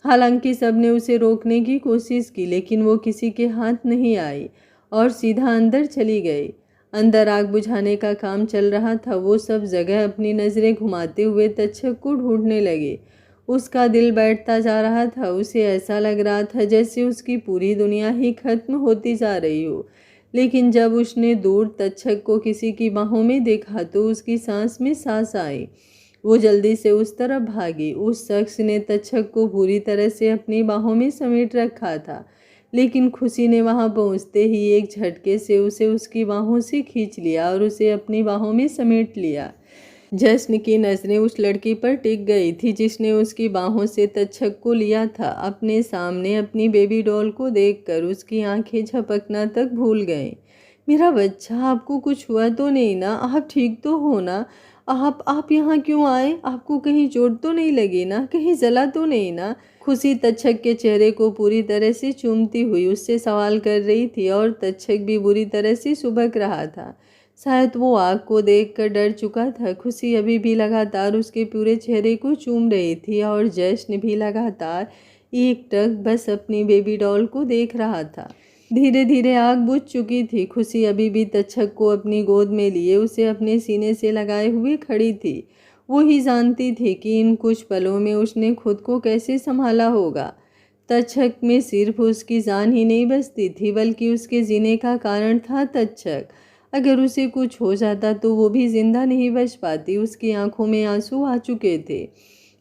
हालांकि सबने उसे रोकने की कोशिश की, लेकिन वो किसी के हाथ नहीं आई और सीधा अंदर चली गई। अंदर आग बुझाने का काम चल रहा था। वो सब जगह अपनी नज़रें घुमाते हुए तक्षक को ढूंढने लगे। उसका दिल बैठता जा रहा था। उसे ऐसा लग रहा था जैसे उसकी पूरी दुनिया ही खत्म होती जा रही हो। लेकिन जब उसने दूर तक्षक को किसी की बाहों में देखा तो उसकी सांस में सांस आई। वो जल्दी से उस तरफ भागी। उस शख्स ने तक्षक को पूरी तरह से अपनी बाहों में समेट रखा था, लेकिन खुशी ने वहां पहुंचते ही एक झटके से उसे उसकी बाहों से खींच लिया और उसे अपनी बाहों में समेट लिया। जश्न की नज़रें उस लड़की पर टिक गई थी जिसने उसकी बाहों से तक्षक को लिया था। अपने सामने अपनी बेबी डॉल को देखकर उसकी आंखें झपकना तक भूल गईं। मेरा बच्चा, आपको कुछ हुआ तो नहीं ना? आप ठीक तो हो ना? आप यहाँ क्यों आए? आपको कहीं चोट तो नहीं लगी ना? कहीं जला तो नहीं ना? खुशी तक्षक के चेहरे को पूरी तरह से चूमती हुई उससे सवाल कर रही थी और तक्षक भी बुरी तरह से सुबक रहा था। शायद वो आग को देखकर डर चुका था। खुशी अभी भी लगातार उसके पूरे चेहरे को चूम रही थी और जश्न भी लगातार एकटक बस अपनी बेबी डॉल को देख रहा था। धीरे धीरे आग बुझ चुकी थी। खुशी अभी भी तक्षक को अपनी गोद में लिए उसे अपने सीने से लगाए हुए खड़ी थी। वो ही जानती थी कि इन कुछ पलों में उसने खुद को कैसे संभाला होगा। तक्षक में सिर्फ उसकी जान ही नहीं बसती थी, बल्कि उसके जीने का कारण था तक्षक। अगर उसे कुछ हो जाता तो वो भी जिंदा नहीं बच पाती। उसकी आंखों में आंसू आ चुके थे।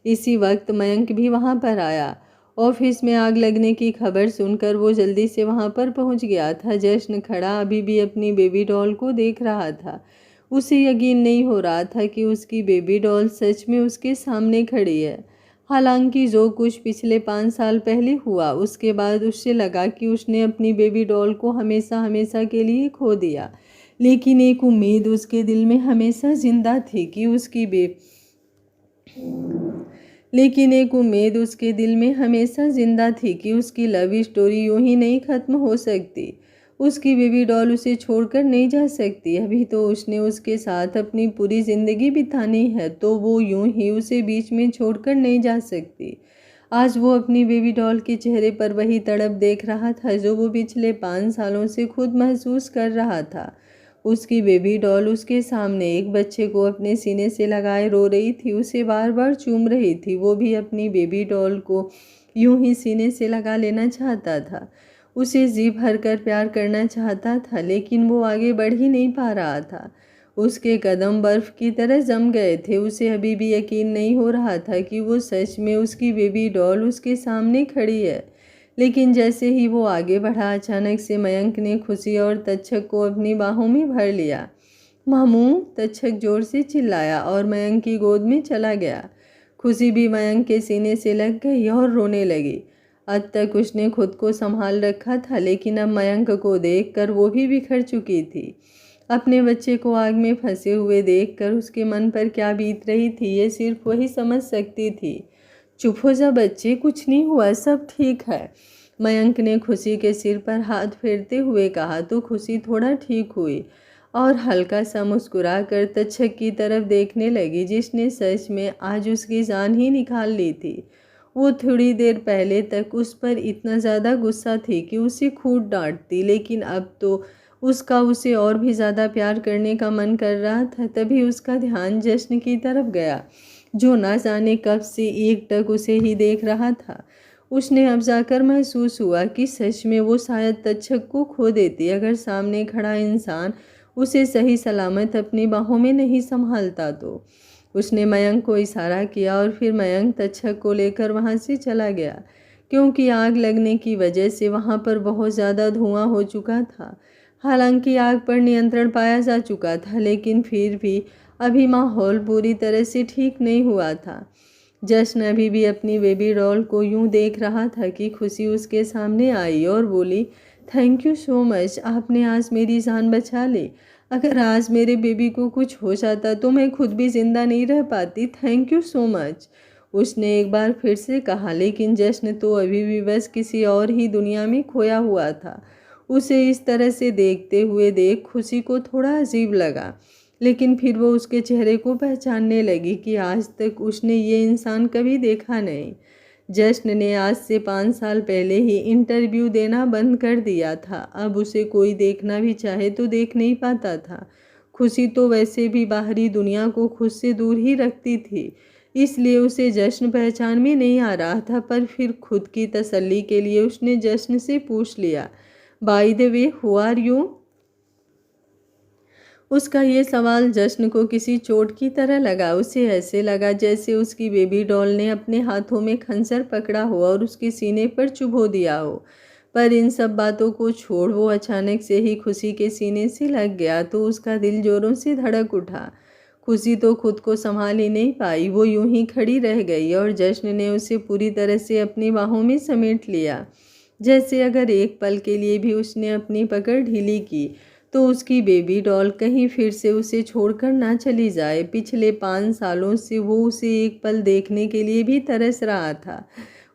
इसी वक्त मयंक भी वहां पर आया। ऑफिस में आग लगने की खबर सुनकर वो जल्दी से वहां पर पहुंच गया था। जश्न खड़ा अभी भी अपनी बेबी डॉल को देख रहा था। उसे यकीन नहीं हो रहा था कि उसकी बेबी डॉल सच में उसके सामने खड़ी है। हालांकि जो कुछ पिछले 5 साल पहले हुआ, उसके बाद उसे लगा कि उसने अपनी बेबी डॉल को हमेशा हमेशा के लिए खो दिया। लेकिन एक उम्मीद उसके दिल में हमेशा जिंदा थी कि उसकी लव स्टोरी यूं ही नहीं खत्म हो सकती। उसकी बेबी डॉल उसे छोड़कर नहीं जा सकती। अभी तो उसने उसके साथ अपनी पूरी जिंदगी बितानी है, तो वो यूं ही उसे बीच में छोड़कर नहीं जा सकती। आज वो अपनी बेबी डॉल के चेहरे पर वही तड़प देख रहा था जो वो पिछले 5 सालों से खुद महसूस कर रहा था। उसकी बेबी डॉल उसके सामने एक बच्चे को अपने सीने से लगाए रो रही थी, उसे बार बार चूम रही थी। वो भी अपनी बेबी डॉल को यूं ही सीने से लगा लेना चाहता था। उसे जी भर कर प्यार करना चाहता था, लेकिन वो आगे बढ़ ही नहीं पा रहा था। उसके कदम बर्फ की तरह जम गए थे। उसे अभी भी यकीन नहीं हो रहा था कि वो सच में उसकी बेबी डॉल उसके सामने खड़ी है। लेकिन जैसे ही वो आगे बढ़ा, अचानक से मयंक ने खुशी और तक्षक को अपनी बाहों में भर लिया। मामू, तक्षक जोर से चिल्लाया और मयंक की गोद में चला गया। खुशी भी मयंक के सीने से लग गई और रोने लगी। अब तक उसने खुद को संभाल रखा था, लेकिन अब मयंक को देखकर वो भी बिखर चुकी थी। अपने बच्चे को आग में फंसे हुए देखकर उसके मन पर क्या बीत रही थी, ये सिर्फ वही समझ सकती थी। चुप हो जा बच्चे, कुछ नहीं हुआ, सब ठीक है, मयंक ने खुशी के सिर पर हाथ फेरते हुए कहा। तो खुशी थोड़ा ठीक हुई और हल्का सा मुस्कुरा कर तक्षक की तरफ देखने लगी, जिसने सच में आज उसकी जान ही निकाल ली थी। वो थोड़ी देर पहले तक उस पर इतना ज़्यादा गुस्सा थी कि उसे खूब डांटती, लेकिन अब तो उसका उसे और भी ज़्यादा प्यार करने का मन कर रहा था। तभी उसका ध्यान जश्न की तरफ गया, जो ना जाने कब से एकटक उसे ही देख रहा था। उसने अब जाकर महसूस हुआ कि सच में वो शायद तक्षक को खो देती अगर सामने खड़ा इंसान उसे सही सलामत अपनी बाहों में नहीं संभालता तो। उसने मयंक को इशारा किया और फिर मयंक तक्षक को लेकर वहाँ से चला गया, क्योंकि आग लगने की वजह से वहाँ पर बहुत ज़्यादा धुआं हो चुका था। हालांकि आग पर नियंत्रण पाया जा चुका था, लेकिन फिर भी अभी माहौल पूरी तरह से ठीक नहीं हुआ था। जश्न अभी भी अपनी बेबी डॉल को यूं देख रहा था कि खुशी उसके सामने आई और बोली, थैंक यू सो मच, आपने आज मेरी जान बचा ली। अगर आज मेरे बेबी को कुछ हो जाता तो मैं खुद भी जिंदा नहीं रह पाती। थैंक यू सो मच, उसने एक बार फिर से कहा। लेकिन जश्न तो अभी भी बस किसी और ही दुनिया में खोया हुआ था। उसे इस तरह से देखते हुए देख खुशी को थोड़ा अजीब लगा, लेकिन फिर वो उसके चेहरे को पहचानने लगी कि आज तक उसने ये इंसान कभी देखा नहीं। जश्न ने आज से 5 साल पहले ही इंटरव्यू देना बंद कर दिया था। अब उसे कोई देखना भी चाहे तो देख नहीं पाता था। खुशी तो वैसे भी बाहरी दुनिया को खुद से दूर ही रखती थी, इसलिए उसे जश्न पहचान में नहीं आ रहा था। पर फिर खुद की तसल्ली के लिए उसने जश्न से पूछ लिया, by the way, who are you? उसका ये सवाल जश्न को किसी चोट की तरह लगा। उसे ऐसे लगा जैसे उसकी बेबी डॉल ने अपने हाथों में खंजर पकड़ा हो और उसके सीने पर चुभो दिया हो। पर इन सब बातों को छोड़ वो अचानक से ही खुशी के सीने से लग गया तो उसका दिल जोरों से धड़क उठा। खुशी तो खुद को संभाल ही नहीं पाई, वो यूं ही खड़ी रह गई और जश्न ने उसे पूरी तरह से अपनी बाहों में समेट लिया। जैसे अगर एक पल के लिए भी उसने अपनी पकड़ ढीली की तो उसकी बेबी डॉल कहीं फिर से उसे छोड़कर ना चली जाए। पिछले 5 सालों से वो उसे एक पल देखने के लिए भी तरस रहा था,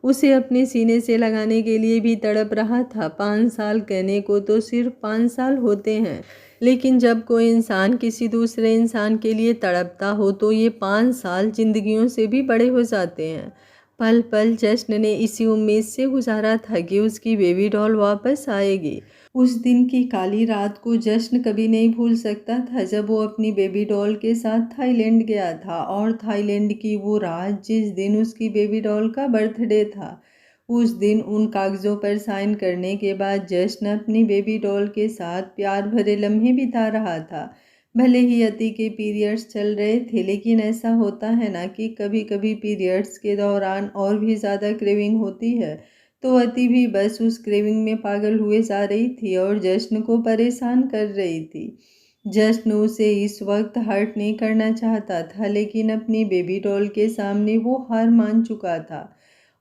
उसे अपने सीने से लगाने के लिए भी तड़प रहा था। 5 साल कहने को तो सिर्फ 5 साल होते हैं, लेकिन जब कोई इंसान किसी दूसरे इंसान के लिए तड़पता हो तो ये 5 साल जिंदगियों से भी बड़े हो जाते हैं। पल पल जश्न ने इसी उम्मीद से गुजारा था कि उसकी बेबी डॉल वापस आएगी। उस दिन की काली रात को जश्न कभी नहीं भूल सकता था, जब वो अपनी बेबी डॉल के साथ थाईलैंड गया था। और थाईलैंड की वो रात जिस दिन उसकी बेबी डॉल का बर्थडे था। उस दिन उन कागज़ों पर साइन करने के बाद जश्न अपनी बेबी डॉल के साथ प्यार भरे लम्हे बिता रहा था। भले ही अति के पीरियड्स चल रहे थे, लेकिन ऐसा होता है ना कि कभी कभी पीरियड्स के दौरान और भी ज़्यादा क्रेविंग होती है। तो अति भी बस उस क्रेविंग में पागल हुए जा रही थी और जश्न को परेशान कर रही थी। जश्न उसे इस वक्त हर्ट नहीं करना चाहता था, लेकिन अपनी बेबी डॉल के सामने वो हार मान चुका था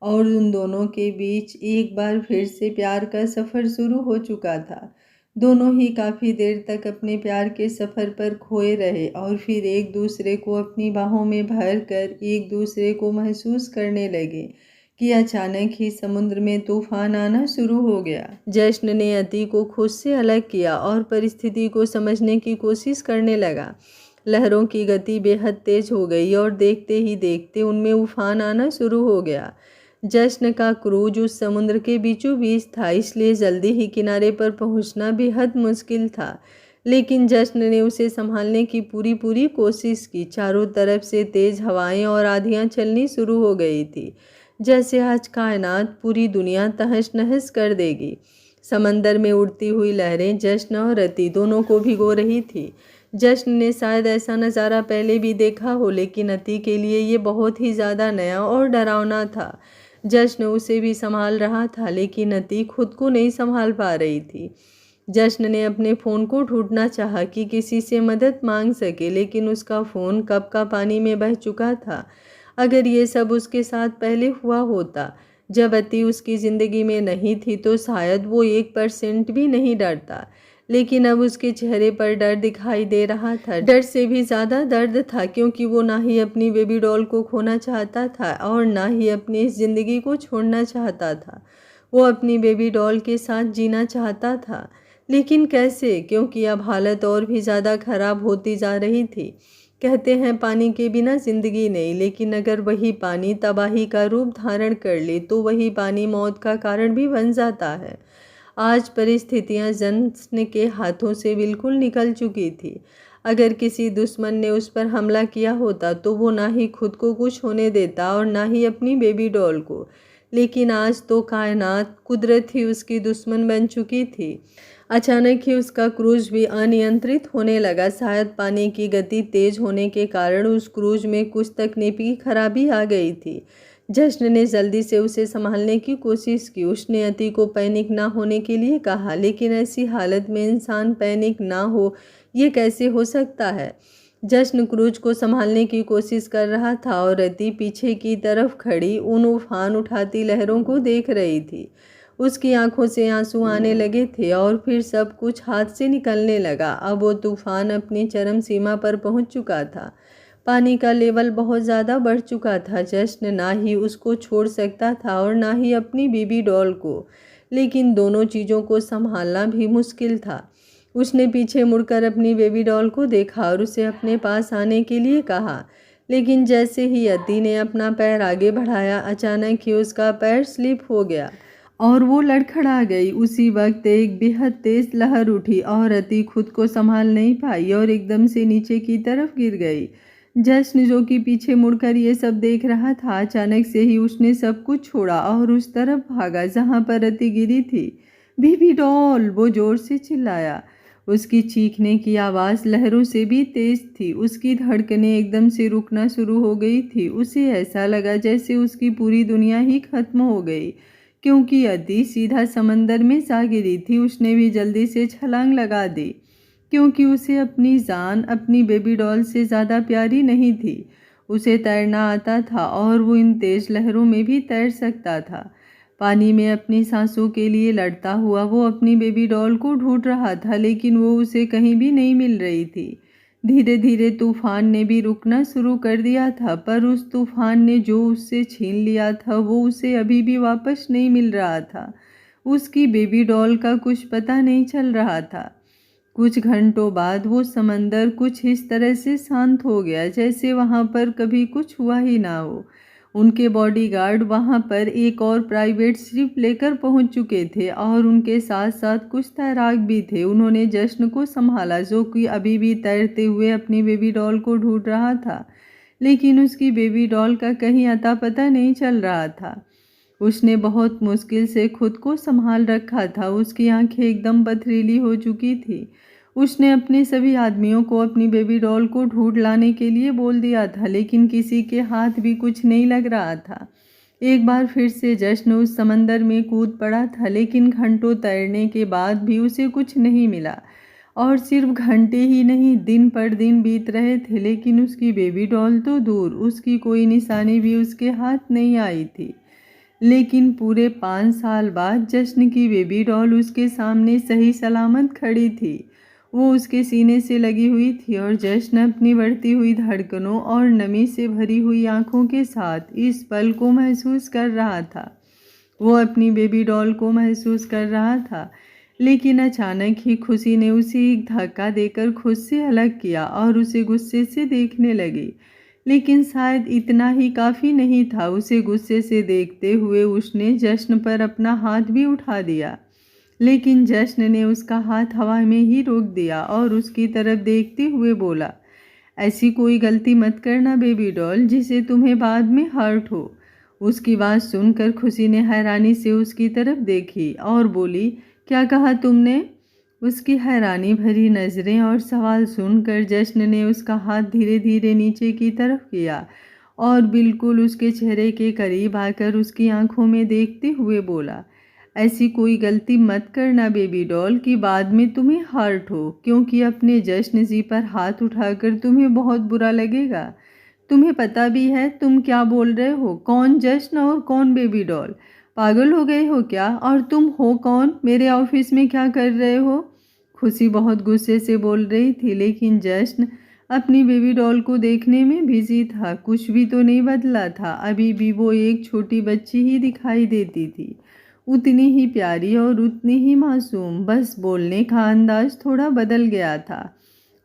और उन दोनों के बीच एक बार फिर से प्यार का सफ़र शुरू हो चुका था। दोनों ही काफ़ी देर तक अपने प्यार के सफ़र पर खोए रहे और फिर एक दूसरे को अपनी बाहों में भर कर एक दूसरे को महसूस करने लगे कि अचानक ही समुद्र में तूफान आना शुरू हो गया। जश्न ने अति को खुद से अलग किया और परिस्थिति को समझने की कोशिश करने लगा। लहरों की गति बेहद तेज हो गई और देखते ही देखते उनमें उफान आना शुरू हो गया। जश्न का क्रूज उस समुद्र के बीचों बीच था, इसलिए जल्दी ही किनारे पर पहुंचना बेहद मुश्किल था। लेकिन जश्न ने उसे संभालने की पूरी कोशिश की। चारों तरफ से तेज हवाएं और आंधियां चलनी शुरू हो गई थी, जैसे आज कायनात पूरी दुनिया तहस नहस कर देगी। समंदर में उड़ती हुई लहरें जश्न और रति दोनों को भिगो रही थी। जश्न ने शायद ऐसा नज़ारा पहले भी देखा हो, लेकिन अति के लिए ये बहुत ही ज़्यादा नया और डरावना था। जश्न उसे भी संभाल रहा था, लेकिन अति खुद को नहीं संभाल पा रही थी। जश्न ने अपने फ़ोन को ढूंढना चाहा कि किसी से मदद मांग सके, लेकिन उसका फ़ोन कब का पानी में बह चुका था। अगर ये सब उसके साथ पहले हुआ होता, जब अति उसकी ज़िंदगी में नहीं थी, तो शायद वो 1% भी नहीं डरता। लेकिन अब उसके चेहरे पर डर दिखाई दे रहा था। डर से भी ज़्यादा दर्द था, क्योंकि वो ना ही अपनी बेबी डॉल को खोना चाहता था और ना ही अपनी इस ज़िंदगी को छोड़ना चाहता था। वो अपनी बेबी डॉल के साथ जीना चाहता था, लेकिन कैसे? क्योंकि अब हालत और भी ज़्यादा ख़राब होती जा रही थी। कहते हैं पानी के बिना ज़िंदगी नहीं, लेकिन अगर वही पानी तबाही का रूप धारण कर ले तो वही पानी मौत का कारण भी बन जाता है। आज परिस्थितियां जश्न के हाथों से बिल्कुल निकल चुकी थी। अगर किसी दुश्मन ने उस पर हमला किया होता तो वो ना ही खुद को कुछ होने देता और ना ही अपनी बेबी डॉल को। लेकिन आज तो कायनात, कुदरत ही उसकी दुश्मन बन चुकी थी। अचानक ही उसका क्रूज भी अनियंत्रित होने लगा। शायद पानी की गति तेज होने के कारण उस क्रूज में कुछ तकनीकी खराबी आ गई थी। जश्न ने जल्दी से उसे संभालने की कोशिश की। उसने अति को पैनिक ना होने के लिए कहा, लेकिन ऐसी हालत में इंसान पैनिक ना हो, ये कैसे हो सकता है? जश्न क्रूज को संभालने की कोशिश कर रहा था और अति पीछे की तरफ खड़ी उन उफान उठाती लहरों को देख रही थी। उसकी आंखों से आंसू आने लगे थे और फिर सब कुछ हाथ से निकलने लगा। अब वो तूफान अपनी चरम सीमा पर पहुंच चुका था। पानी का लेवल बहुत ज़्यादा बढ़ चुका था। जश्न ना ही उसको छोड़ सकता था और ना ही अपनी बेबी डॉल को, लेकिन दोनों चीज़ों को संभालना भी मुश्किल था। उसने पीछे मुड़कर अपनी बेबी डॉल को देखा और उसे अपने पास आने के लिए कहा, लेकिन जैसे ही अति ने अपना पैर आगे बढ़ाया, अचानक ही उसका पैर स्लिप हो गया और वो लड़खड़ा गई। उसी वक्त एक बेहद तेज लहर उठी और अति खुद को संभाल नहीं पाई और एकदम से नीचे की तरफ गिर गई। जश्न, जो कि पीछे मुड़कर ये सब देख रहा था, अचानक से ही उसने सब कुछ छोड़ा और उस तरफ भागा जहां पर अति गिरी थी। Baby doll! वो जोर से चिल्लाया। उसकी चीखने की आवाज़ लहरों से भी तेज थी। उसकी धड़कनें एकदम से रुकना शुरू हो गई थी। उसे ऐसा लगा जैसे उसकी पूरी दुनिया ही खत्म हो गई, क्योंकि अति सीधा समंदर में जा गिरी थी। उसने भी जल्दी से छलांग लगा दी, क्योंकि उसे अपनी जान अपनी बेबी डॉल से ज़्यादा प्यारी नहीं थी। उसे तैरना आता था और वो इन तेज लहरों में भी तैर सकता था। पानी में अपनी सांसों के लिए लड़ता हुआ वो अपनी बेबी डॉल को ढूंढ रहा था, लेकिन वो उसे कहीं भी नहीं मिल रही थी। धीरे धीरे तूफान ने भी रुकना शुरू कर दिया था, पर उस तूफान ने जो उससे छीन लिया था वो उसे अभी भी वापस नहीं मिल रहा था। उसकी बेबी डॉल का कुछ पता नहीं चल रहा था। कुछ घंटों बाद वो समंदर कुछ इस तरह से शांत हो गया जैसे वहाँ पर कभी कुछ हुआ ही ना हो। उनके बॉडीगार्ड वहाँ पर एक और प्राइवेट शिप लेकर पहुँच चुके थे और उनके साथ साथ कुछ तैराक भी थे। उन्होंने जश्न को संभाला, जो कि अभी भी तैरते हुए अपनी बेबी डॉल को ढूंढ रहा था, लेकिन उसकी बेबी डॉल का कहीं अता पता नहीं चल रहा था। उसने बहुत मुश्किल से खुद को संभाल रखा था। उसकी आंखें एकदम पथरीली हो चुकी थी। उसने अपने सभी आदमियों को अपनी बेबी डॉल को ढूंढ लाने के लिए बोल दिया था, लेकिन किसी के हाथ भी कुछ नहीं लग रहा था। एक बार फिर से जश्न उस समंदर में कूद पड़ा था, लेकिन घंटों तैरने के बाद भी उसे कुछ नहीं मिला। और सिर्फ घंटे ही नहीं, दिन पर दिन बीत रहे थे, लेकिन उसकी बेबी डॉल तो दूर, उसकी कोई निशानी भी उसके हाथ नहीं आई थी। लेकिन पूरे 5 साल बाद जश्न की बेबी डॉल उसके सामने सही सलामत खड़ी थी। वो उसके सीने से लगी हुई थी और जश्न अपनी बढ़ती हुई धड़कनों और नमी से भरी हुई आंखों के साथ इस पल को महसूस कर रहा था। वो अपनी बेबी डॉल को महसूस कर रहा था, लेकिन अचानक ही खुशी ने उसे एक धक्का देकर खुद से अलग किया और उसे गुस्से से देखने लगी। लेकिन शायद इतना ही काफ़ी नहीं था। उसे गुस्से से देखते हुए उसने जश्न पर अपना हाथ भी उठा दिया, लेकिन जश्न ने उसका हाथ हवा में ही रोक दिया और उसकी तरफ देखते हुए बोला, ऐसी कोई गलती मत करना बेबी डॉल जिसे तुम्हें बाद में हर्ट हो। उसकी बात सुनकर खुशी ने हैरानी से उसकी तरफ देखी और बोली, क्या कहा तुमने? उसकी हैरानी भरी नज़रें और सवाल सुनकर जश्न ने उसका हाथ धीरे धीरे नीचे की तरफ किया और बिल्कुल उसके चेहरे के करीब आकर उसकी आंखों में देखते हुए बोला, ऐसी कोई गलती मत करना बेबी डॉल कि बाद में तुम्हें हर्ट हो, क्योंकि अपने जश्न जी पर हाथ उठाकर तुम्हें बहुत बुरा लगेगा। तुम्हें पता भी है तुम क्या बोल रहे हो? कौन जश्न और कौन बेबी डॉल? पागल हो गए हो क्या? और तुम हो कौन? मेरे ऑफिस में क्या कर रहे हो? खुशी बहुत गुस्से से बोल रही थी, लेकिन जश्न अपनी बेबी डॉल को देखने में बिजी था। कुछ भी तो नहीं बदला था, अभी भी वो एक छोटी बच्ची ही दिखाई देती थी, उतनी ही प्यारी और उतनी ही मासूम। बस बोलने का अंदाज थोड़ा बदल गया था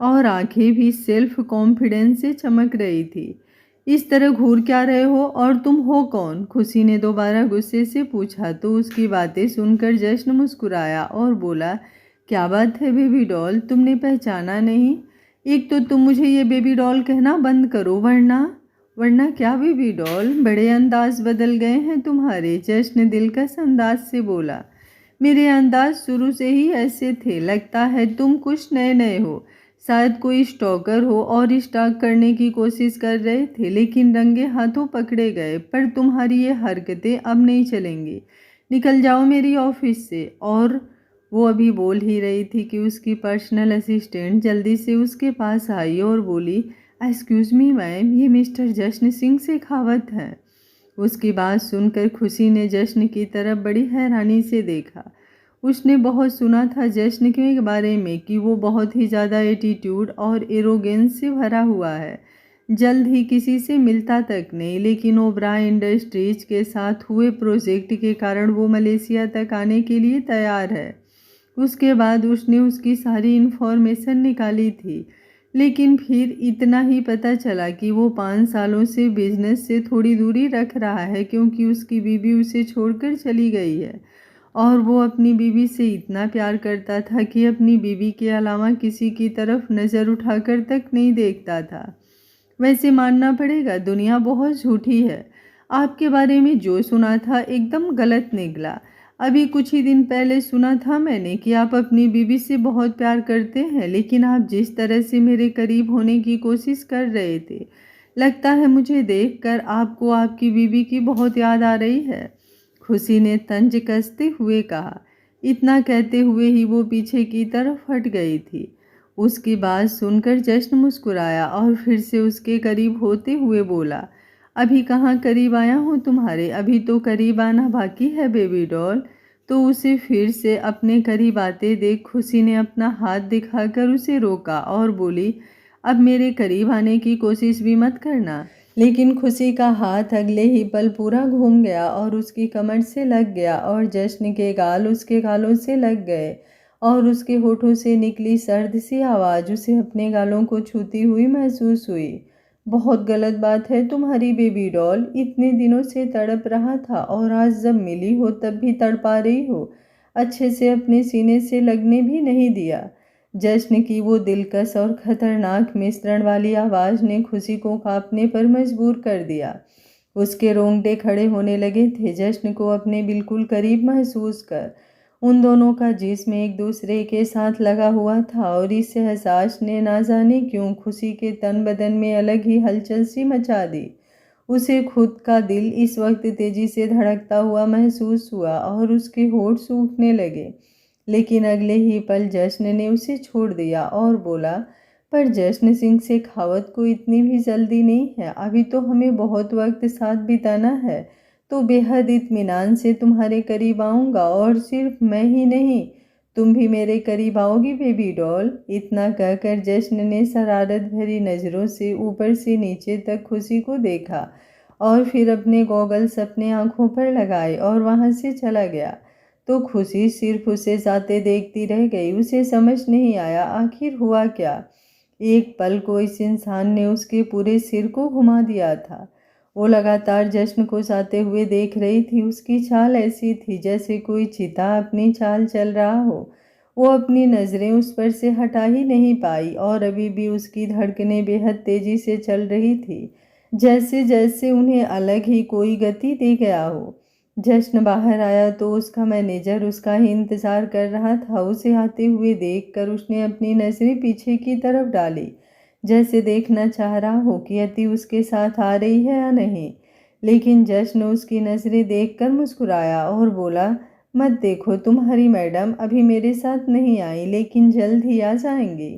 और आंखें भी सेल्फ कॉन्फिडेंस से चमक रही थी। इस तरह घूर क्या रहे हो और तुम हो कौन? खुशी ने दोबारा गुस्से से पूछा तो उसकी बातें सुनकर जश्न मुस्कुराया और बोला, क्या बात है बेबी डॉल, तुमने पहचाना नहीं? एक तो तुम मुझे ये बेबी डॉल कहना बंद करो, वरना क्या बेबी डॉल, बड़े अंदाज बदल गए हैं तुम्हारे। जश्न दिलकश अंदाज से बोला, मेरे अंदाज शुरू से ही ऐसे थे, लगता है तुम कुछ नए नए हो, शायद कोई स्टॉकर हो और स्टॉक करने की कोशिश कर रहे थे, लेकिन रंगे हाथों पकड़े गए। पर तुम्हारी ये हरकतें अब नहीं चलेंगी, निकल जाओ मेरी ऑफिस से। और वो अभी बोल ही रही थी कि उसकी पर्सनल असिस्टेंट जल्दी से उसके पास आई और बोली, एक्सक्यूज़ मी मैम, ये मिस्टर जश्न सिंह शेखावत हैं। उसकी बात सुनकर खुशी ने जश्न की तरफ बड़ी हैरानी से देखा। उसने बहुत सुना था जश्न के बारे में कि वो बहुत ही ज़्यादा एटीट्यूड और एरोगेंस से भरा हुआ है, जल्द ही किसी से मिलता तक नहीं। लेकिन ओबराय इंडस्ट्रीज के साथ हुए प्रोजेक्ट के कारण वो मलेशिया तक आने के लिए तैयार है। उसके बाद उसने उसकी सारी इन्फॉर्मेशन निकाली थी, लेकिन फिर इतना ही पता चला कि वो 5 सालों से बिजनेस से थोड़ी दूरी रख रहा है, क्योंकि उसकी बीवी उसे छोड़कर चली गई है और वो अपनी बीवी से इतना प्यार करता था कि अपनी बीवी के अलावा किसी की तरफ नज़र उठाकर तक नहीं देखता था। वैसे मानना पड़ेगा, दुनिया बहुत झूठी है। आपके बारे में जो सुना था एकदम गलत निकला। अभी कुछ ही दिन पहले सुना था मैंने कि आप अपनी बीवी से बहुत प्यार करते हैं, लेकिन आप जिस तरह से मेरे करीब होने की कोशिश कर रहे थे, लगता है मुझे देखकर आपको आपकी बीवी की बहुत याद आ रही है। खुशी ने तंज कसते हुए कहा। इतना कहते हुए ही वो पीछे की तरफ हट गई थी। उसकी बात सुनकर जश्न मुस्कुराया और फिर से उसके करीब होते हुए बोला, अभी कहाँ करीब आया हूँ तुम्हारे, अभी तो करीब आना बाकी है बेबी डॉल। तो उसे फिर से अपने करीब आते देख खुशी ने अपना हाथ दिखाकर उसे रोका और बोली, अब मेरे करीब आने की कोशिश भी मत करना। लेकिन खुशी का हाथ अगले ही पल पूरा घूम गया और उसकी कमर से लग गया और जश्न के गाल उसके गालों से लग गए और उसके होठों से निकली सर्द सी आवाज़ उसे अपने गालों को छूती हुई महसूस हुई। बहुत गलत बात है तुम्हारी बेबी डॉल, इतने दिनों से तड़प रहा था और आज जब मिली हो तब भी तड़पा रही हो, अच्छे से अपने सीने से लगने भी नहीं दिया। जश्न की वो दिलकश और खतरनाक मिश्रण वाली आवाज़ ने खुशी को कांपने पर मजबूर कर दिया। उसके रोंगटे खड़े होने लगे थे जश्न को अपने बिल्कुल करीब महसूस कर। उन दोनों का जिस्म एक दूसरे के साथ लगा हुआ था और इस एहसास ने ना जाने क्यों खुशी के तन बदन में अलग ही हलचल सी मचा दी। उसे खुद का दिल इस वक्त तेजी से धड़कता हुआ महसूस हुआ और उसके होंठ सूखने लगे। लेकिन अगले ही पल जश्न ने उसे छोड़ दिया और बोला, पर जश्न सिंह शेखावत को इतनी भी जल्दी नहीं है, अभी तो हमें बहुत वक्त साथ बिताना है। तो बेहद इत्मीनान से तुम्हारे करीब आऊँगा और सिर्फ मैं ही नहीं, तुम भी मेरे करीब आओगी बेबी डॉल। इतना कहकर जश्न ने शरारत भरी नज़रों से ऊपर से नीचे तक खुशी को देखा और फिर अपने गॉगल्स अपने आँखों पर लगाए और वहाँ से चला गया। तो खुशी सिर्फ उसे जाते देखती रह गई। उसे समझ नहीं आया आखिर हुआ क्या। एक पल को इस इंसान ने उसके पूरे सिर को घुमा दिया था। वो लगातार जश्न को जाते हुए देख रही थी। उसकी चाल ऐसी थी जैसे कोई चीता अपनी चाल चल रहा हो। वो अपनी नज़रें उस पर से हटा ही नहीं पाई और अभी भी उसकी धड़कनें बेहद तेजी से चल रही थी, जैसे जैसे उन्हें अलग ही कोई गति दे गया हो। जश्न बाहर आया तो उसका मैनेजर उसका ही इंतज़ार कर रहा था। उसे आते हुए देखकर उसने अपनी नज़रें पीछे की तरफ डाली, जैसे देखना चाह रहा हो कि अति उसके साथ आ रही है या नहीं। लेकिन जश्न उसकी नज़रें देखकर मुस्कुराया और बोला, मत देखो तुम्हारी मैडम अभी मेरे साथ नहीं आई, लेकिन जल्द ही आ जाएंगी।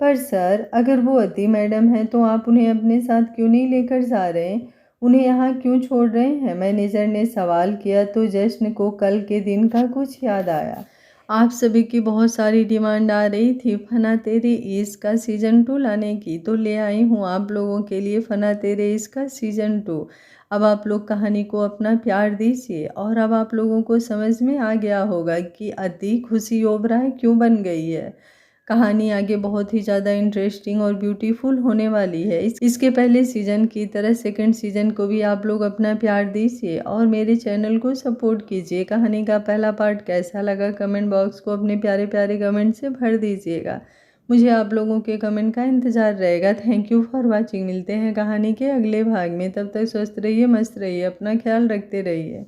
पर सर, अगर वो अति मैडम हैं तो आप उन्हें अपने साथ क्यों नहीं लेकर जा रहे? उन्हें यहाँ क्यों छोड़ रहे हैं? मैनेजर ने सवाल किया तो जश्न को कल के दिन का कुछ याद आया। आप सभी की बहुत सारी डिमांड आ रही थी फना तेरे इश्क का सीज़न 2 लाने की, तो ले आई हूँ आप लोगों के लिए फना तेरे इश्क का सीज़न 2। अब आप लोग कहानी को अपना प्यार दीजिए। और अब आप लोगों को समझ में आ गया होगा कि अति खुशी ओबराय क्यों बन गई है। कहानी आगे बहुत ही ज़्यादा इंटरेस्टिंग और ब्यूटीफुल होने वाली है। इसके पहले सीज़न की तरह सेकंड सीज़न को भी आप लोग अपना प्यार दीजिए और मेरे चैनल को सपोर्ट कीजिए। कहानी का पहला पार्ट कैसा लगा कमेंट बॉक्स को अपने प्यारे प्यारे कमेंट से भर दीजिएगा। मुझे आप लोगों के कमेंट का इंतज़ार रहेगा। Thank you for watching. मिलते हैं कहानी के अगले भाग में। तब तक स्वस्थ रहिए, मस्त रहिए, अपना ख्याल रखते रहिए।